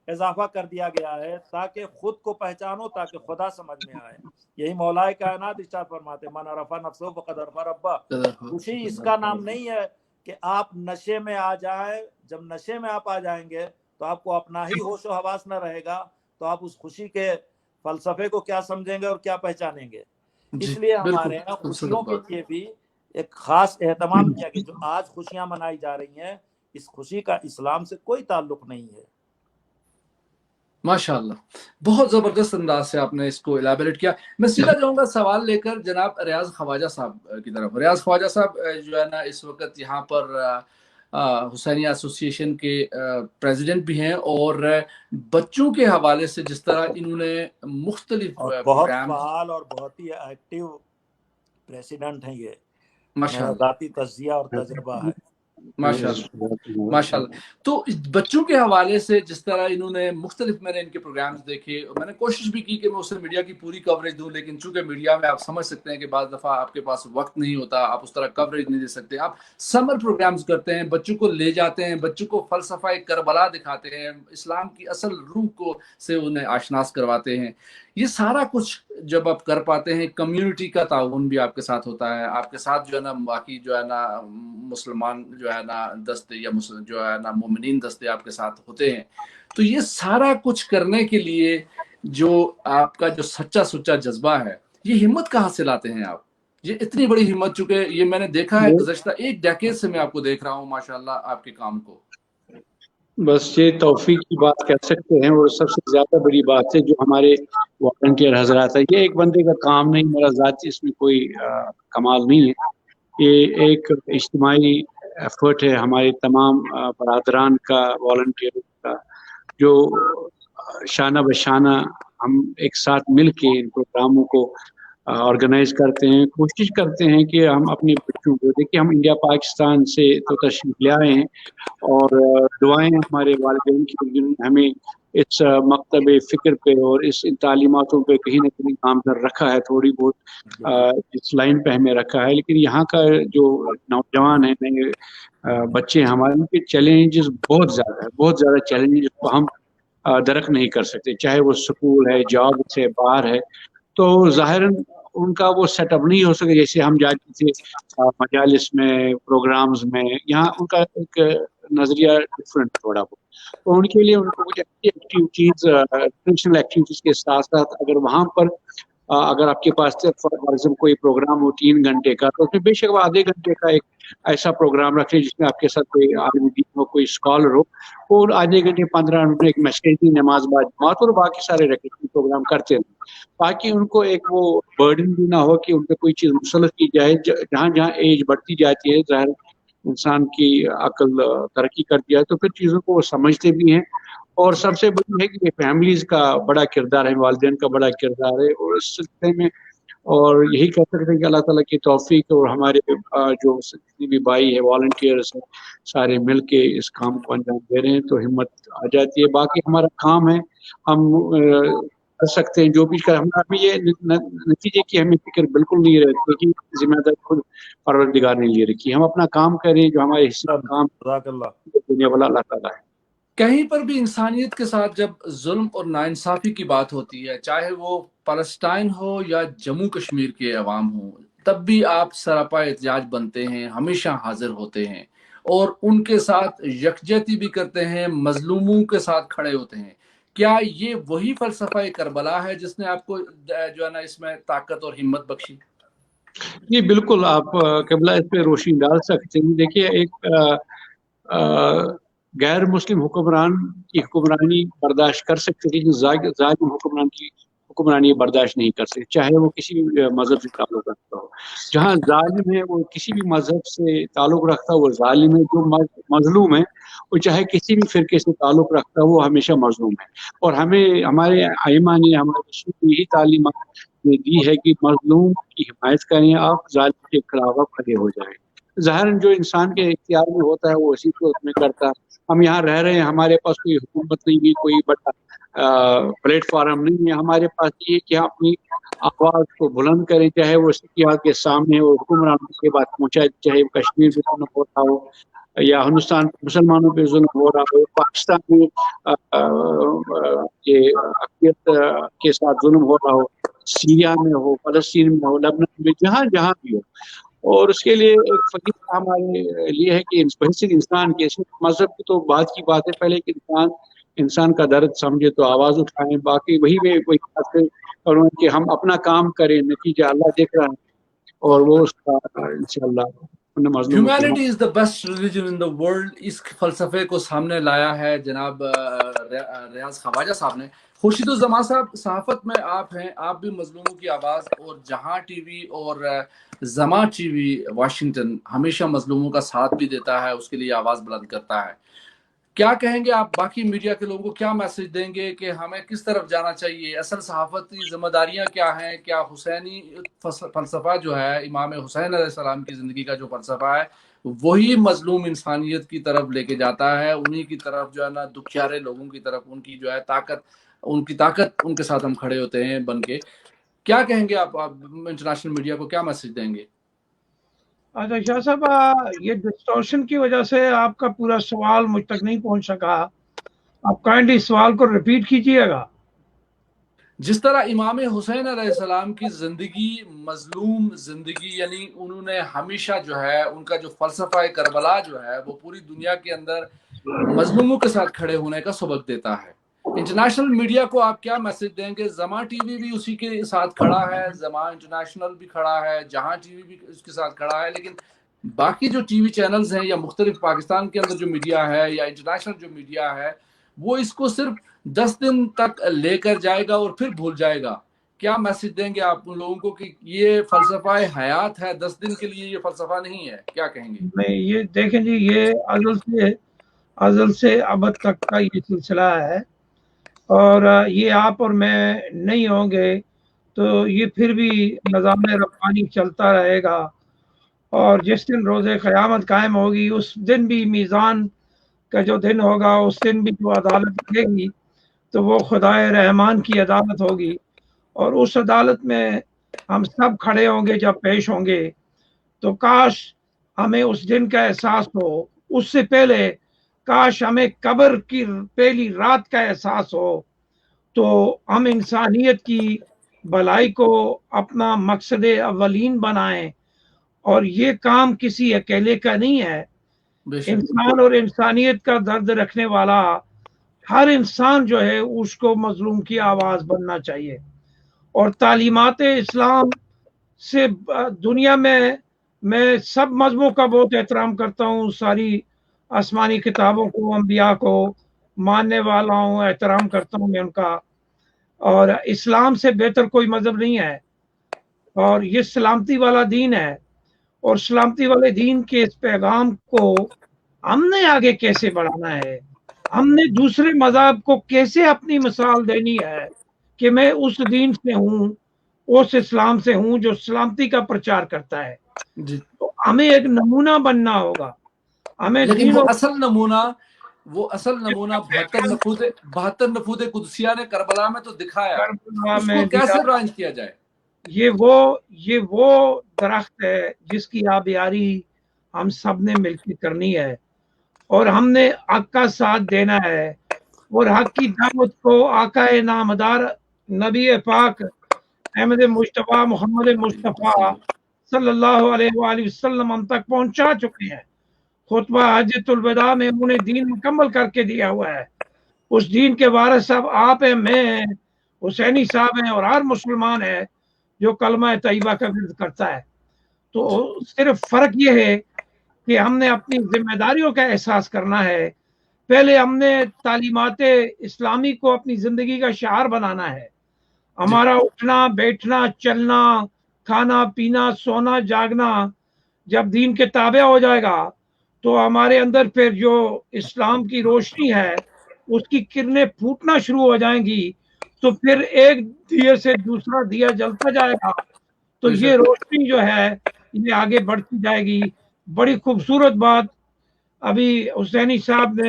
اضافہ کر دیا گیا ہے تاکہ خود کو پہچانو, تاکہ خدا سمجھ میں آئے. یہی مولا کائنات ارشاد فرماتے من عرف نفسہ فقد عرف ربہ. خوشی اس کا نام نہیں ہے کہ آپ نشے میں آ جائیں. جب نشے میں آپ آ جائیں گے تو آپ کو اپنا ہی ہوش و حواس نہ رہے گا, تو آپ اس خوشی کے فلسفے کو کیا سمجھیں گے اور کیا پہچانیں گے؟ اس لیے ہمارے یہاں خوشیوں کے لیے بھی ایک خاص اہتمام کیا کہ جو آج خوشیاں منائی جا رہی ہیں اس خوشی کا اسلام سے کوئی تعلق نہیں ہے. ماشاءاللہ, بہت زبردست انداز سے آپ نے اس کو الیبوریٹ کیا. میں سیدھا جاؤں گا سوال لے کر جناب ریاض خواجہ صاحب کی طرف. ریاض خواجہ صاحب جو ہے نا اس وقت یہاں پر حسینیہ ایسوسی ایشن کے پریزیڈنٹ بھی ہیں, اور بچوں کے حوالے سے جس طرح انہوں نے مختلف بہت فعال اور بہت ہی ایکٹیو پریزیڈنٹ ہیں. یہ میرا ذاتی تجزیہ اور تجربہ ہے. ماشاءاللہ. تو بچوں کے حوالے سے جس طرح انہوں نے مختلف, میں نے ان کے پروگرامز دیکھے, میں نے کوشش بھی کی کہ میں اسے میڈیا کی پوری کوریج دوں, لیکن چونکہ میڈیا میں آپ سمجھ سکتے ہیں کہ بعض دفعہ آپ کے پاس وقت نہیں ہوتا, آپ اس طرح کوریج نہیں دے سکتے. آپ سمر پروگرامز کرتے ہیں, بچوں کو لے جاتے ہیں, بچوں کو فلسفہ کربلا دکھاتے ہیں, اسلام کی اصل روح کو سے انہیں آشناس کرواتے ہیں. یہ سارا کچھ جب آپ کر پاتے ہیں, کمیونٹی کا تعاون بھی آپ کے ساتھ ہوتا ہے, آپ کے ساتھ جو ہے نا باقی جو ہے نا مسلمان جو ہے نا دستے یا جو ہے نا مومنین دستے آپ کے ساتھ ہوتے ہیں. تو یہ سارا کچھ کرنے کے لیے جو آپ کا جو سچا سچا جذبہ ہے, یہ ہمت کہاں سے لاتے ہیں آپ؟ یہ اتنی بڑی ہمت, چونکہ یہ میں نے دیکھا ہے گزشتہ ایک ڈیکیڈ سے میں آپ کو دیکھ رہا ہوں ماشاءاللہ آپ کے کام کو. بس یہ توفیق کی بات کہہ سکتے ہیں, اور سب سے زیادہ بڑی بات ہے جو ہمارے والنٹیئر حضرات ہے. یہ ایک بندے کا کام نہیں, میرا ذاتی اس میں کوئی کمال نہیں ہے. یہ ایک اجتماعی ایفرٹ ہے ہمارے تمام برادران کا, والنٹیئر کا, جو शाना बशाना हम एक साथ मिल के इन प्रोग्रामों को ऑर्गेनाइज करते हैं, कोशिश करते हैं कि हम अपने बच्चों को, देखिए हम इंडिया पाकिस्तान से तो तशरीफ ले आए हैं और दुआएं हमारे वालिदैन की जिन्होंने हमें इस मकतब फ़िक्र पे और इस इन तालीमातों पे कहीं ना कहीं नामज़द रखा है, थोड़ी बहुत इस लाइन पे हमें रखा है। लेकिन यहाँ का जो नौजवान है, नए बच्चे हमारे, उनके चैलेंजेस बहुत ज़्यादा चैलेंजेस को हम दरक नहीं कर सकते, चाहे वो स्कूल है, जॉब से बाहर है, तो ज़ाहिरन उनका वो सेटअप नहीं हो सके जैसे हम जाते थे मजालिस में, प्रोग्राम्स में। यहाँ उनका एक नज़रिया डिफरेंट थोड़ा बहुत, तो उनके लिए उनको कुछ एक्टिविटीज़, ट्रेडिशनल एक्टिविटीज़ के साथ साथ अगर वहाँ पर अगर आपके पास फॉर एग्जाम्पल कोई प्रोग्राम हो 3 घंटे का, तो उसमें बेशक वो आधे घंटे का एक ऐसा प्रोग्राम रखें जिसमें आपके साथ कोई आलिम दीन हो, कोई स्कॉलर हो, और आधे घंटे 15 मिनट में एक मस्जिदी नमाज बात और बाकी सारे रखे प्रोग्राम करते हैं, ताकि उनको एक वो बर्डन भी ना हो कि उन पर कोई चीज़ मुसलत की जाए। जहाँ जहाँ एज बढ़ती जाती है, ज़ाहिर इंसान की अक्ल तरक्की करती है, तो फिर चीज़ों को वो समझते भी हैं। और सबसे बड़ी है कि ये फैमिलीज़ का बड़ा किरदार है, वालिदैन का बड़ा किरदार है, और इस सिलसिले में और यही कह सकते हैं कि अल्लाह ताला की तौफीक और हमारे जो जितने भी भाई है, वॉलंटियर्स हैं, सारे मिल के इस काम को अंजाम दे रहे हैं, तो हिम्मत आ जाती है। बाकी हमारा काम है, हम कर सकते हैं जो भी कर, हमारा भी ये नतीजे की हमें फिक्र बिल्कुल नहीं रहती कि जिम्मेदारी खुद परवरदिगार ने ले रखी है। हम अपना काम करें, जो हमारे हिस्से का काम देने वाला अल्लाह ताला है। कहीं पर भी इंसानियत के साथ जब जुल्म और नाइंसाफी की बात होती है, चाहे वो पैलेस्टाइन हो या जम्मू कश्मीर के अवाम हो, तब भी आप सरापा एहतजाज बनते हैं, हमेशा हाजिर होते हैं और उनके साथ यकजहती भी करते हैं, मजलूमों के साथ खड़े होते हैं। क्या ये वही फलसफा करबला है जिसने आपको जो है ना इसमें ताकत और हिम्मत बख्शी? जी बिल्कुल, आप क़िबला इस पे रोशनी डाल सकते हैं। देखिए, एक गैर मुस्लिम हुक्मरान की हुक्मरानी बर्दाश्त कर सकते, लेकिन जालिम हुक्मरान की हुक्मरानी बर्दाश्त नहीं कर सकते, चाहे वो किसी भी मजहब से ताल्लुक रखता हो। जहाँ जालिम है वो किसी भी मजहब से ताल्लुक रखता हो, वो जालिम है। जो मजलूम है वो चाहे किसी भी फिरके से ताल्लुक रखता हो, वो हमेशा मजलूम है। और हमें हमारे आइमा ने, हमारे रसूल ने यही तालीम दी है कि मजलूम की हिमायत करें, आप जालिम के खिलाफ खड़े हो जाएं। ज़ाहिर जो इंसान के इख्तियार में होता है वो इसी को उसमें करता है। हम यहाँ रह रहे हैं, हमारे पास कोई हुकूमत नहीं है, कोई बड़ा प्लेटफॉर्म नहीं है। हमारे पास ये कि हम अपनी आवाज़ को बुलंद करें, चाहे वो सियाह के सामने और हुक्मरानों के बात पहुँचाए, चाहे वो कश्मीर में जुल्म हो रहा हो या हिंदुस्तान मुसलमानों पे जुल्म हो रहा हो, पाकिस्तान में ये अक़लियत के साथ जुल्म हो रहा हो, सीरिया में हो, फ़लस्तीन में हो, लबनान में, जहाँ जहाँ भी हो। और उसके लिए एक फ़कीर हमारे लिए है कि बेसिक इंसान के, मज़हब की तो बात की बात है, पहले कि इंसान का दर्द समझे तो आवाज़ उठाएं। बाकी वही वे कोई करूँ कि हम अपना काम करें, नतीजा अल्लाह देख रहा है और वो उसका इंशाअल्लाह। Humanity is the best religion in the world, इस फलसफे को सामने लाया है जनाब रियाज ख्वाजा साहब ने। खुर्शीदुज़्ज़मान साहब, सहाफ़त में आप हैं, आप भी मजलूमों की आवाज़, और जहां टीवी और ज़मा टीवी वाशिंगटन हमेशा मजलूमों का साथ भी देता है, उसके लिए आवाज़ बुलंद करता है। क्या कहेंगे आप, बाकी मीडिया के लोगों को क्या मैसेज देंगे कि हमें किस तरफ जाना चाहिए? असल सहाफ़ती जिम्मेदारियां क्या हैं? क्या हुसैनी फलसफा जो है, इमाम हुसैन अलैहिस्सलाम की ज़िंदगी का जो फलसफा है, वही मजलूम इंसानियत की तरफ लेके जाता है, उन्हीं की तरफ जो है ना, दुखियारे लोगों की तरफ उनकी जो है ताकत, उनके साथ हम खड़े होते हैं बन के। क्या कहेंगे आप इंटरनेशनल मीडिया को क्या मैसेज देंगे? अच्छा शाह साहब, ये डिस्टॉर्शन की वजह से आपका पूरा सवाल मुझ तक नहीं पहुंच सका, आप काइंडली सवाल को रिपीट कीजिएगा। जिस तरह इमाम हुसैन अलैहिस्सलाम की जिंदगी मजलूम जिंदगी, यानी उन्होंने हमेशा जो है, उनका जो फलसफा करबला जो है, वो पूरी दुनिया के अंदर मजलूमों के साथ खड़े होने का सबक देता है। इंटरनेशनल मीडिया को आप क्या मैसेज देंगे? ज़मा टीवी भी उसी के साथ खड़ा है, ज़मा इंटरनेशनल भी खड़ा है, जहां टीवी भी उसके साथ खड़ा है, लेकिन बाकी जो टीवी चैनल्स हैं या मुख्तलिफ पाकिस्तान के अंदर जो मीडिया है या इंटरनेशनल जो मीडिया है, वो इसको सिर्फ 10 दिन तक लेकर जाएगा और फिर भूल जाएगा। क्या मैसेज देंगे आप उन लोगों को कि ये फलसफा हयात है, 10 दिन के लिए ये फलसफा नहीं है? क्या कहेंगे? नहीं, ये देखें जी, ये अज़ल से अबद तक का ये सिलसिला है اور یہ آپ اور میں نہیں ہوں گے تو یہ پھر بھی نظام ربانی چلتا رہے گا، اور جس دن روز قیامت قائم ہوگی اس دن بھی میزان کا جو دن ہوگا، اس دن بھی جو عدالت لگے گی تو وہ خدائے رحمان کی عدالت ہوگی، اور اس عدالت میں ہم سب کھڑے ہوں گے جب پیش ہوں گے۔ تو کاش ہمیں اس دن کا احساس ہو، اس سے پہلے کاش ہمیں قبر کی پہلی رات کا احساس ہو، تو ہم انسانیت کی بھلائی کو اپنا مقصد اولین بنائیں۔ اور یہ کام کسی اکیلے کا نہیں ہے، انسان اور انسانیت کا درد رکھنے والا ہر انسان جو ہے اس کو مظلوم کی آواز بننا چاہیے۔ اور تعلیمات اسلام سے دنیا میں سب مذہبوں کا بہت احترام کرتا ہوں، ساری آسمانی کتابوں کو، انبیاء کو ماننے والا ہوں، احترام کرتا ہوں میں ان کا، اور اسلام سے بہتر کوئی مذہب نہیں ہے، اور یہ سلامتی والا دین ہے، اور سلامتی والے دین کے اس پیغام کو ہم نے آگے کیسے بڑھانا ہے، ہم نے دوسرے مذہب کو کیسے اپنی مثال دینی ہے کہ میں اس دین سے ہوں، اس اسلام سے ہوں جو سلامتی کا پرچار کرتا ہے۔ تو ہمیں ایک نمونہ بننا ہوگا، ہمیں لیکن وہ اصل نمونہ 72 نفوذ قدسیہ نے کربلا میں تو دکھایا، اس کو کیسے برانچ کیا جائے؟ یہ وہ درخت ہے جس کی آبیاری ہم سب نے مل کے کرنی ہے، اور ہم نے حق کا ساتھ دینا ہے، اور حق کی دعوت کو آقا نامدار نبی پاک احمد مصطفیٰ محمد مصطفیٰ صلی اللہ علیہ وآلہ وسلم ہم تک پہنچا چکے ہیں۔ خطبہ حجۃ الوداع میں انہوں نے دین مکمل کر کے دیا ہوا ہے۔ اس دین کے وارث صاحب آپ ہیں، میں ہیں، حسینی صاحب ہیں، اور ہر مسلمان ہے جو کلمہ طیبہ کا ورد کرتا ہے۔ تو صرف فرق یہ ہے کہ ہم نے اپنی ذمہ داریوں کا احساس کرنا ہے۔ پہلے ہم نے تعلیمات اسلامی کو اپنی زندگی کا شعار بنانا ہے۔ ہمارا اٹھنا بیٹھنا چلنا کھانا پینا سونا جاگنا جب دین کے تابع ہو جائے گا تو ہمارے اندر پھر جو اسلام کی روشنی ہے اس کی کرنیں پھوٹنا شروع ہو جائیں گی، تو پھر ایک دیے سے دوسرا دیا جلتا جائے گا، تو یہ روشنی جو ہے یہ آگے بڑھتی جائے گی۔ بڑی خوبصورت بات ابھی حسینی صاحب نے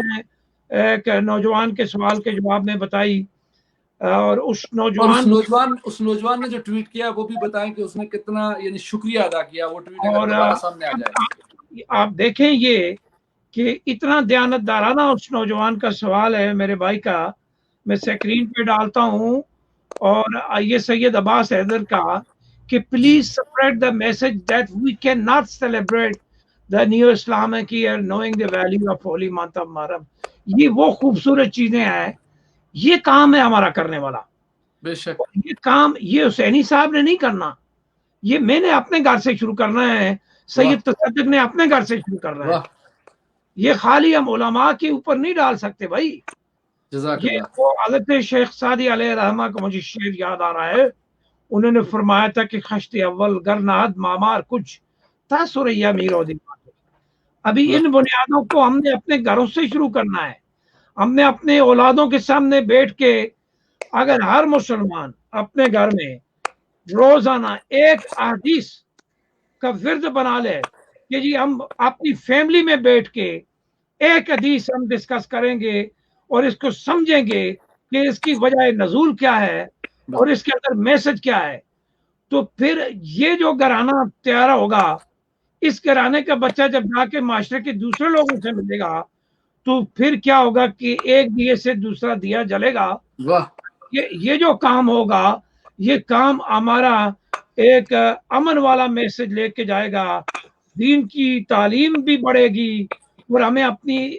ایک نوجوان کے سوال کے جواب میں بتائی، اور اس نوجوان نے جو ٹویٹ کیا وہ بھی بتائیں کہ اس نے کتنا یعنی شکریہ ادا کیا، وہ ٹویٹ اگر دوبارہ سامنے آ جائے۔ آپ دیکھیں یہ کہ اتنا دیانت دارانہ اس نوجوان کا سوال ہے میرے بھائی کا، میں سکرین پہ ڈالتا ہوں، اور یہ سید عباس حیدر کا کہ please spread the message that we cannot celebrate the new Islamic year knowing the value of holy month of Muharram۔ یہ وہ خوبصورت چیزیں ہیں، یہ کام ہے ہمارا کرنے والا۔ بے شک یہ کام یہ حسینی صاحب نے نہیں کرنا، یہ میں نے اپنے گھر سے شروع کرنا ہے، سید تصدق نے اپنے گھر سے شروع کرنا ہے۔ یہ خالی ہم علماء کے اوپر نہیں ڈال سکتے بھائی۔ یہ وہ حضرت شیخ سعدی علیہ رحمہ کا مجھے شعر یاد آ رہا ہے، انہوں نے فرمایا تھا کہ خشت اول گر نہد مامار کچھ تھا سریا میرو دن۔ ابھی ان بنیادوں کو ہم نے اپنے گھروں سے شروع کرنا ہے۔ ہم نے اپنے اولادوں کے سامنے بیٹھ کے اگر ہر مسلمان اپنے گھر میں روزانہ ایک حدیث کا ورد بنا لے کہ جی ہم اپنی فیملی میں بیٹھ کے ایک حدیث ہم ڈسکس کریں گے اور اس کو سمجھیں گے کہ اس کی وجہ نزول کیا ہے اور اس کے اندر میسج کیا ہے، تو پھر یہ جو گھرانہ تیار ہوگا، اس گھرانے کا بچہ جب جا کے معاشرے کے دوسرے لوگوں سے ملے گا تو پھر کیا ہوگا کہ ایک دیے سے دوسرا دیا جلے گا۔ یہ جو کام ہوگا یہ کام ہمارا ایک امن والا میسج لے کے جائے گا، دین کی تعلیم بھی بڑھے گی اور ہمیں اپنی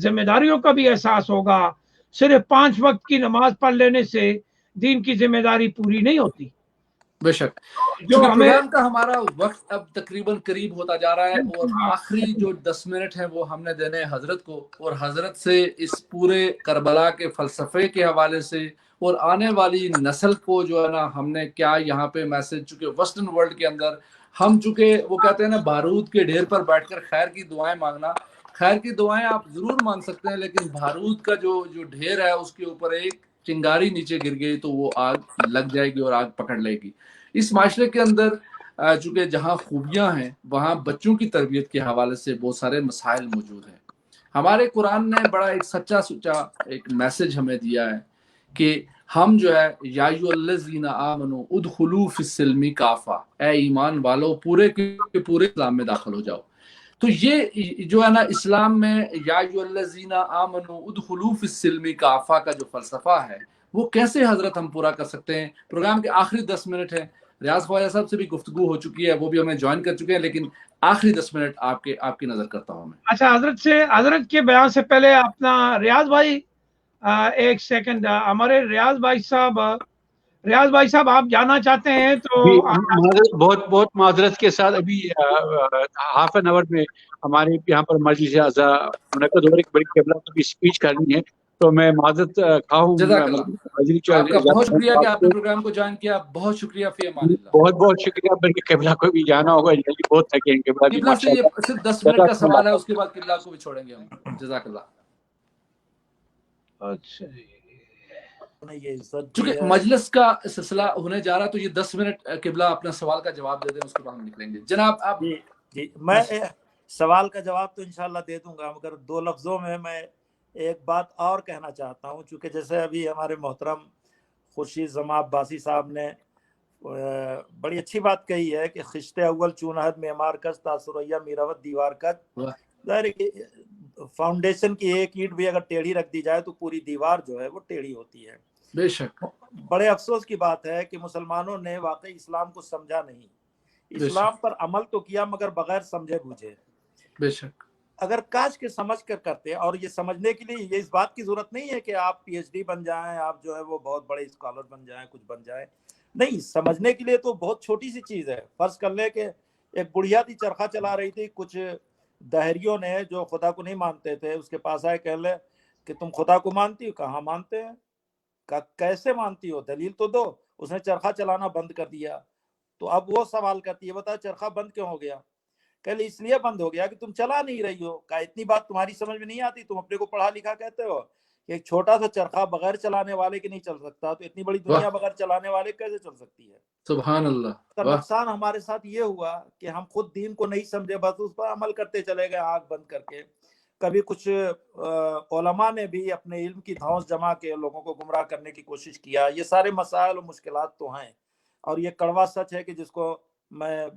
ذمہ داریوں کا بھی احساس ہوگا۔ صرف 5 وقت کی نماز پڑھ لینے سے دین کی ذمہ داری پوری نہیں ہوتی۔ بے شک جو پروگرام کا ہمارا وقت اب تقریباً قریب ہوتا جا رہا ہے، اور آخری جو 10 منٹ ہیں وہ ہم نے دینے ہیں حضرت کو، اور حضرت سے اس پورے کربلا کے فلسفے کے حوالے سے اور آنے والی نسل کو جو ہے نا ہم نے کیا یہاں پہ میسج، چونکہ ویسٹرن ورلڈ کے اندر ہم چونکہ وہ کہتے ہیں نا بارود کے ڈھیر پر بیٹھ کر خیر کی دعائیں مانگنا، خیر کی دعائیں آپ ضرور مانگ سکتے ہیں، لیکن بارود کا جو ڈھیر ہے اس کے اوپر ایک चिंगारी नीचे गिर गई तो वो आग लग जाएगी और आग पकड़ लेगी। इस माशरे के अंदर चूंकि जहाँ खूबियां हैं वहाँ बच्चों की तरबियत के हवाले से बहुत सारे मसाइल मौजूद हैं। हमारे कुरान ने बड़ा एक सच्चा सुच्चा एक मैसेज हमें दिया है कि हम जो है या अय्युहल्लज़ीना आमनू उदखुलू फिस्सिल्मी काफा, ए ईमान वालों पूरे के पूरे इस्लाम में दाखिल हो जाओ। तो ये जो है ना इस्लाम में या अय्युहल्लज़ीना आमनू उदखुलू फिस्सिल्मी काफा का जो फलसफा है वो कैसे हजरत हम पूरा कर सकते हैं। प्रोग्राम के आखिरी 10 मिनट है, रियाज ख्वाजा साहब से भी गुफ्तगू हो चुकी है, वो भी हमें ज्वाइन कर चुके हैं, लेकिन आखिरी 10 मिनट आपकी नजर करता हूं मैं। अच्छा, हजरत के बयान से पहले अपना रियाज भाई एक सेकंड, हमारे रियाज भाई साहब आप जाना चाहते हैं तो बहुत बहुत माजरत के साथ अभी हाफ एन आवर में हमारे यहाँ पर मजलिस आज़ा मुनक़्क़द हो रही, बड़ी क़िबला को भी स्पीच करनी है, तो मैं माजरत खाऊं। आपका बहुत शुक्रिया कि आपने प्रोग्राम को ज्वाइन किया, बहुत शुक्रिया। बहुत बहुत शुक्रिया। बल्कि क़िबला को भी जाना होगा, जल्दी बहुत थके हैं। क़िबला से ये सिर्फ 10 मिनट का सवाल है, उसके बाद क़िबला को भी छोड़ेंगे हम। जज़ाकल्लाह। अच्छा, चूंकि मजलिस का सिलसिला होने जा रहा है तो ये 10 मिनट क़िबला अपना सवाल का जवाब दे दें, उसके बाद हम निकलेंगे। जनाब आप जी मैं सवाल का जवाब तो इंशाल्लाह दे दूंगा, मगर 2 लफ्ज़ों में मैं एक बात और कहना चाहता हूँ। चूँकि जैसे अभी हमारे मोहतरम खुर्शीद जमा अब्बासी साहब ने बड़ी अच्छी बात कही है कि खिश्ते अव्वल चूनहद मेमार कस तासुरैया मीरावत दीवार कद। फाउंडेशन की एक ईंट भी अगर टेढ़ी रख दी जाए तो पूरी दीवार जो है वो टेढ़ी होती है। बेशक बड़े अफसोस की बात है कि मुसलमानों ने वाकई इस्लाम को समझा नहीं, इस्लाम पर अमल तो किया मगर बगैर समझे बूझे। बेशक अगर काश के समझ कर करते, और ये समझने के लिए ये इस बात की जरूरत नहीं है कि आप पीएचडी बन जाएं, आप जो है वो बहुत बड़े स्कॉलर बन जाएं, कुछ बन जाएं, नहीं। समझने के लिए तो बहुत छोटी सी चीज है। फर्ज कर ले कि एक बुढ़िया थी, चरखा चला रही थी, कुछ दहरियों ने जो खुदा को नहीं मानते थे उसके पास आए, कह ले कि तुम खुदा को मानती हो? कहाँ मानते हैं। कैसे मानती हो, दलील तो दो। उसने चरखा चलाना बंद कर दिया। तो अब वो सवाल करती है, बता चरखा बंद क्यों हो गया? कह ले इसलिए बंद हो गया कि तुम चला नहीं रही हो। का इतनी बात तुम्हारी समझ में नहीं आती? तुम अपने को पढ़ा लिखा कहते हो कि एक छोटा सा चरखा बगैर चलाने वाले के नहीं चल सकता, तो इतनी बड़ी दुनिया बगैर चलाने वाले कैसे चल सकती है? सुभान अल्लाह। तो नुकसान हमारे साथ ये हुआ कि हम खुद दीन को नहीं समझे, बस उस पर अमल करते चले गए आंख बंद करके। कभी कुछ उलमा ने भी अपने इल्म की धौंस जमा के लोगों को गुमराह करने की कोशिश किया। ये सारे मसाइल और मुश्किलात तो हैं, और ये कड़वा सच है कि जिसको मैं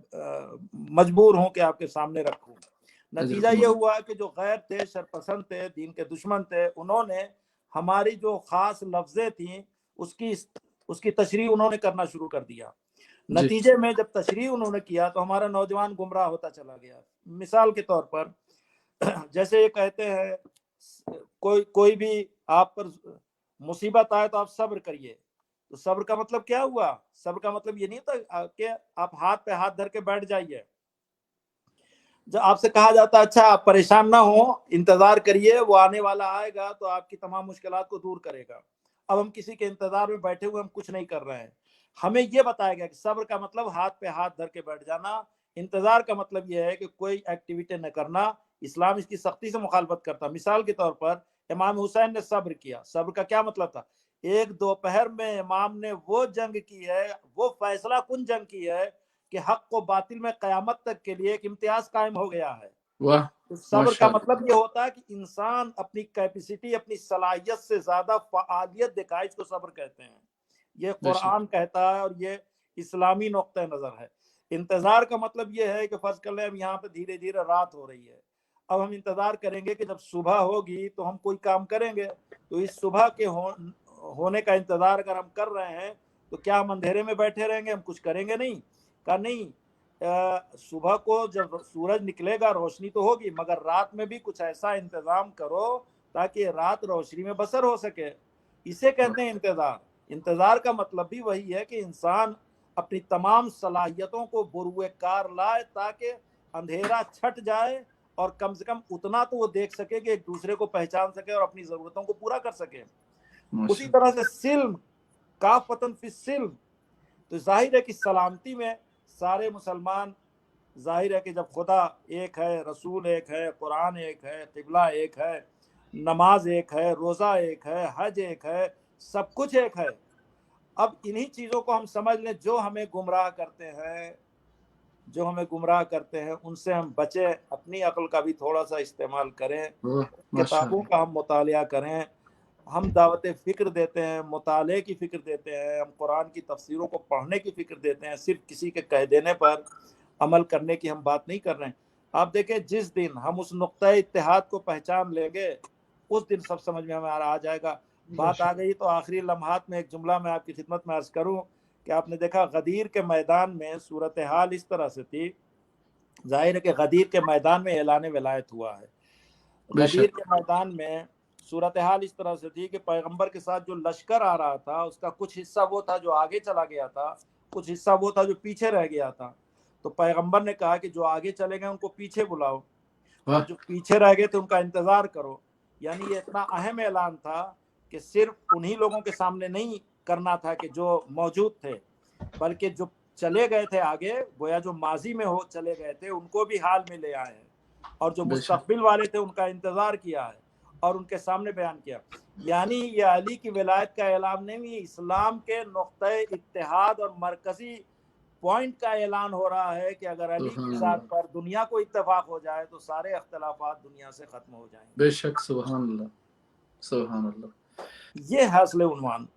मजबूर हूं कि आपके सामने रखूं। नतीजा ये हुआ कि जो गैर थे, शरपसंद थे, दीन के दुश्मन थे, उन्होंने हमारी जो खास लफ्जें थी उसकी तशरीह उन्होंने करना शुरू कर दिया। नतीजे में जब तशरीह उन्होंने किया तो हमारा नौजवान गुमराह होता चला गया। मिसाल के तौर पर जैसे ये कहते हैं कोई भी आप पर मुसीबत आए तो आप सब्र करिए, तो सब्र का मतलब क्या हुआ? सब्र का मतलब ये नहीं था कि आप हाथ पे हाथ धर के बैठ जाइए। जब आपसे कहा जाता है अच्छा आप परेशान ना हो, इंतजार करिए, वो आने वाला आएगा तो आपकी तमाम मुश्किलात को दूर करेगा। अब हम किसी के इंतजार में बैठे हुए हम कुछ नहीं कर रहे हैं। हमें ये बताया गया कि सब्र का मतलब हाथ पे हाथ धर के बैठ जाना, इंतजार का मतलब यह है कि कोई एक्टिविटी न करना। इस्लाम इसकी सख्ती से मुखालफत करता। मिसाल के तौर पर इमाम हुसैन ने सब्र किया। सब्र का क्या मतलब था? एक दोपहर में इमाम ने वो जंग की है, वो फैसला कुन जंग की है कि हक को बातिल में कयामत तक के लिए एक इम्तियाज कायम हो गया है। तो सब्र का मतलब ये होता है कि इंसान अपनी कैपेसिटी, अपनी सलाहियत से ज्यादा फ़आलियत दिखाए, इसको सब्र कहते हैं। ये कुरान कहता है और ये इस्लामी नुक्ता नजर है। इंतजार का मतलब ये है कि फर्ज कर ले अब यहाँ पे धीरे धीरे रात हो रही है, अब हम इंतजार करेंगे कि जब सुबह होगी तो हम कोई काम करेंगे। तो इस सुबह के होने का इंतजार अगर हम कर रहे हैं तो क्या हम अंधेरे में बैठे रहेंगे, हम कुछ करेंगे नहीं? का नहीं, सुबह को जब सूरज निकलेगा रोशनी तो होगी, मगर रात में भी कुछ ऐसा इंतजाम करो ताकि रात रोशनी में बसर हो सके। इसे कहते हैं इंतजार। इंतजार का मतलब भी वही है कि इंसान अपनी तमाम सलाहियतों को बुरुए कार लाए ताकि अंधेरा छट जाए और कम से कम उतना तो वो देख सके कि एक दूसरे को पहचान सके और अपनी जरूरतों को पूरा कर सके। उसी तरह से सिल्म काफतन फी सिल्म, तो जाहिर है कि सलामती में सारे मुसलमान, जाहिर है कि जब खुदा एक है, रसूल एक है, कुरान एक है, क़िबला एक है, नमाज एक है, रोज़ा एक है, हज एक है, सब कुछ एक है। अब इन्हीं चीज़ों को हम समझ लें जो हमें गुमराह करते हैं उनसे हम बचें, अपनी अक्ल का भी थोड़ा सा इस्तेमाल करें, किताबों का हम मुतालिया करें। हम दावत फ़िक्र देते हैं, मुताले की फ़िक्र देते हैं, हम कुरान की तफसीरों को पढ़ने की फ़िक्र देते हैं, सिर्फ किसी के कह देने पर अमल करने की हम बात नहीं कर रहे हैं। आप देखें, जिस दिन हम उस नुक्ता इत्तेहाद को पहचान लेंगे उस दिन सब समझ में हमारा आ जाएगा। बात आ गई तो आखिरी लम्हात में एक जुमला मैं आपकी खिदमत में अर्ज करूं कि आपने देखा गदीर के मैदान में सूरत हाल इस तरह से थी, जाहिर है कि गदीर के मैदान में ऐलान विलायत हुआ है। गदीर के मैदान में सूरत हाल इस तरह से थी कि पैगंबर के साथ जो लश्कर आ रहा था उसका कुछ हिस्सा वो था जो आगे चला गया था, कुछ हिस्सा वो था जो पीछे रह गया था। तो पैगंबर ने कहा कि जो आगे चले गए उनको पीछे बुलाओ और जो पीछे रह गए थे उनका इंतजार करो। यानी ये इतना अहम ऐलान था कि सिर्फ उन्हीं लोगों के सामने नहीं करना था कि जो मौजूद थे, बल्कि जो चले गए थे आगे, गोया जो माजी में हो चले गए थे उनको भी हाल में ले आए हैं, और जो मुस्तकबिल वाले थे उनका इंतजार किया है और उनके सामने बयान किया। यानी ये अली की विलायत का ऐलान नहीं, इस्लाम के नुक्ते इत्तेहाद और मरकजी पॉइंट का ऐलान हो रहा है कि अगर अली की ज़ात पर दुनिया को इत्तेफाक हो जाए तो सारे अख्तिलाफात दुनिया से खत्म हो जाएंगे। बेशक, सुभान अल्लाह, सुभान अल्लाह। ये हासिल उन्वान।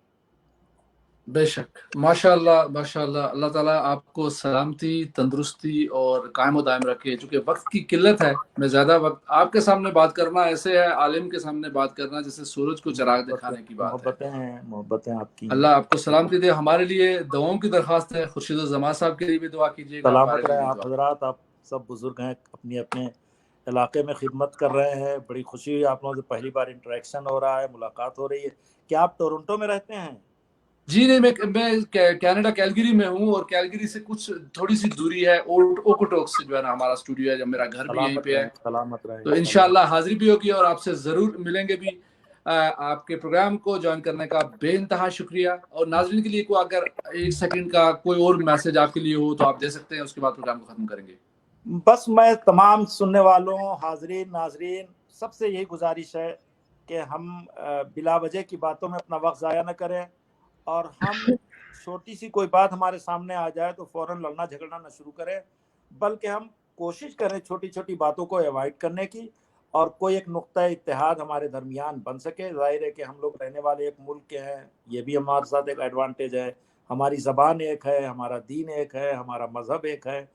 बेशक, माशाअल्लाह माशाअल्लाह। अल्लाह ताला आपको सलामती, तंदुरुस्ती और कायम व दायम रखे। चूँकि वक्त की किल्लत है, मैं ज़्यादा वक्त आपके सामने बात करना ऐसे है, आलिम के सामने बात करना जैसे सूरज को चिराग दिखाने की बात है। मोहब्बतें आपकी। अल्लाह आपको सलामती दे। हमारे लिए दुआओं की दरख्वास्त है, खुर्शीद जमा साहब के लिए भी दुआ कीजिएगा। सलामत रहे आप हजरात, आप सब बुजुर्ग हैं, अपने अपने इलाके में खिदमत कर रहे हैं। बड़ी खुशी हुई, आप लोगों से पहली बार इंटरेक्शन हो रहा है, मुलाकात हो रही है। क्या आप टोरंटो में रहते हैं? जी नहीं, मैं कनाडा कैलगरी में हूँ, और कैलगरी से कुछ थोड़ी सी दूरी है ओकोटोक्स से जो है ना हमारा स्टूडियो है, जब मेरा घर भी यहीं पे है। सलामत रहे। तो इंशाल्लाह हाजिरी भी होगी और आपसे जरूर मिलेंगे भी। आपके प्रोग्राम को ज्वाइन करने का बेइंतहा शुक्रिया। और नाज़रीन के लिए कोई अगर 1 सेकंड का कोई और मैसेज आपके लिए हो तो आप दे सकते हैं, उसके बाद प्रोग्राम को खत्म करेंगे। बस मैं तमाम सुनने वालों, हाजरीन, नाजरीन सबसे यही गुजारिश है कि हम बिला वजह की बातों में अपना वक्त ज़ाया न करें, और हम छोटी सी कोई बात हमारे सामने आ जाए तो फ़ौरन लड़ना झगड़ना न शुरू करें, बल्कि हम कोशिश करें छोटी छोटी बातों को अवॉइड करने की, और कोई एक नुक्ता इत्तेहाद हमारे दरमियान बन सके। जाहिर है कि हम लोग रहने वाले एक मुल्क के हैं, ये भी हमारे साथ एक एडवांटेज है। हमारी ज़बान एक है, हमारा दीन एक है, हमारा मजहब एक है।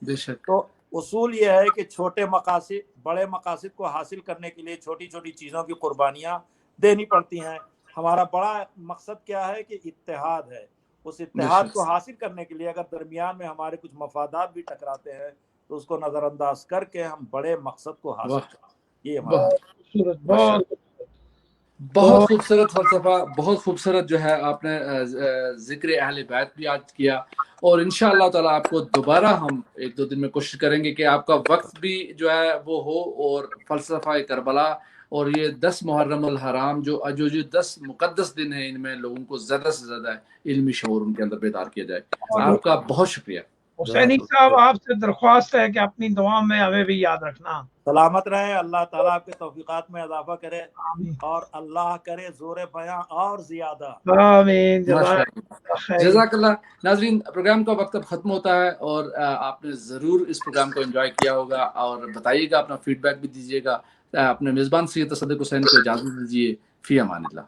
तो उसूल ये है कि छोटे मकासद बड़े मकासद को हासिल करने के लिए छोटी छोटी चीज़ों की कुर्बानियाँ देनी पड़ती हैं। हमारा बड़ा मकसद क्या है कि इत्तेहाद है। उस इत्तेहाद को हासिल करने के लिए अगर दरमियान में हमारे कुछ मफादात भी टकराते हैं तो उसको नज़रअंदाज करके हम बड़े मकसद को हासिल करें। ये हमारा बहुत खूबसूरत फलसफा, बहुत खूबसूरत जो है आपने जिक्र अहले बैत भी आज किया। और इंशाअल्लाह ताला आपको दोबारा हम 1-2 दिन में कोशिश करेंगे कि आपका वक्त भी जो है वो हो, और फलसफा करबला और ये 10 मुहर्रम अल हराम जो 10 मुकद्दस दिन है, इनमें लोगों को ज़्यादा से ज़्यादा इल्मी शऊर उनके अंदर बेदार किया जाए। आपका बहुत शुक्रिया। हुसैनी साहब, आपसे दरख्वास्त है कि अपनी दुआ में हमें भी याद रखना। सलामत रहे, अल्लाह ताला आपके तौफीकात में इजाफा करे, और अल्लाह करे ज़ोरे बयां और ज़्यादा। आमीन। जज़ाकल्लाह। नाज़रीन, प्रोग्राम का वक्त अब ख़त्म होता है, और आपने ज़रूर इस प्रोग्राम को एंजॉय किया होगा, और बताइएगा, अपना फीडबैक भी दीजिएगा। अपने मेज़बान सैयद तसद्दुक़ हुसैन को इजाज़त दीजिए। फ़ी अमानिल्लाह।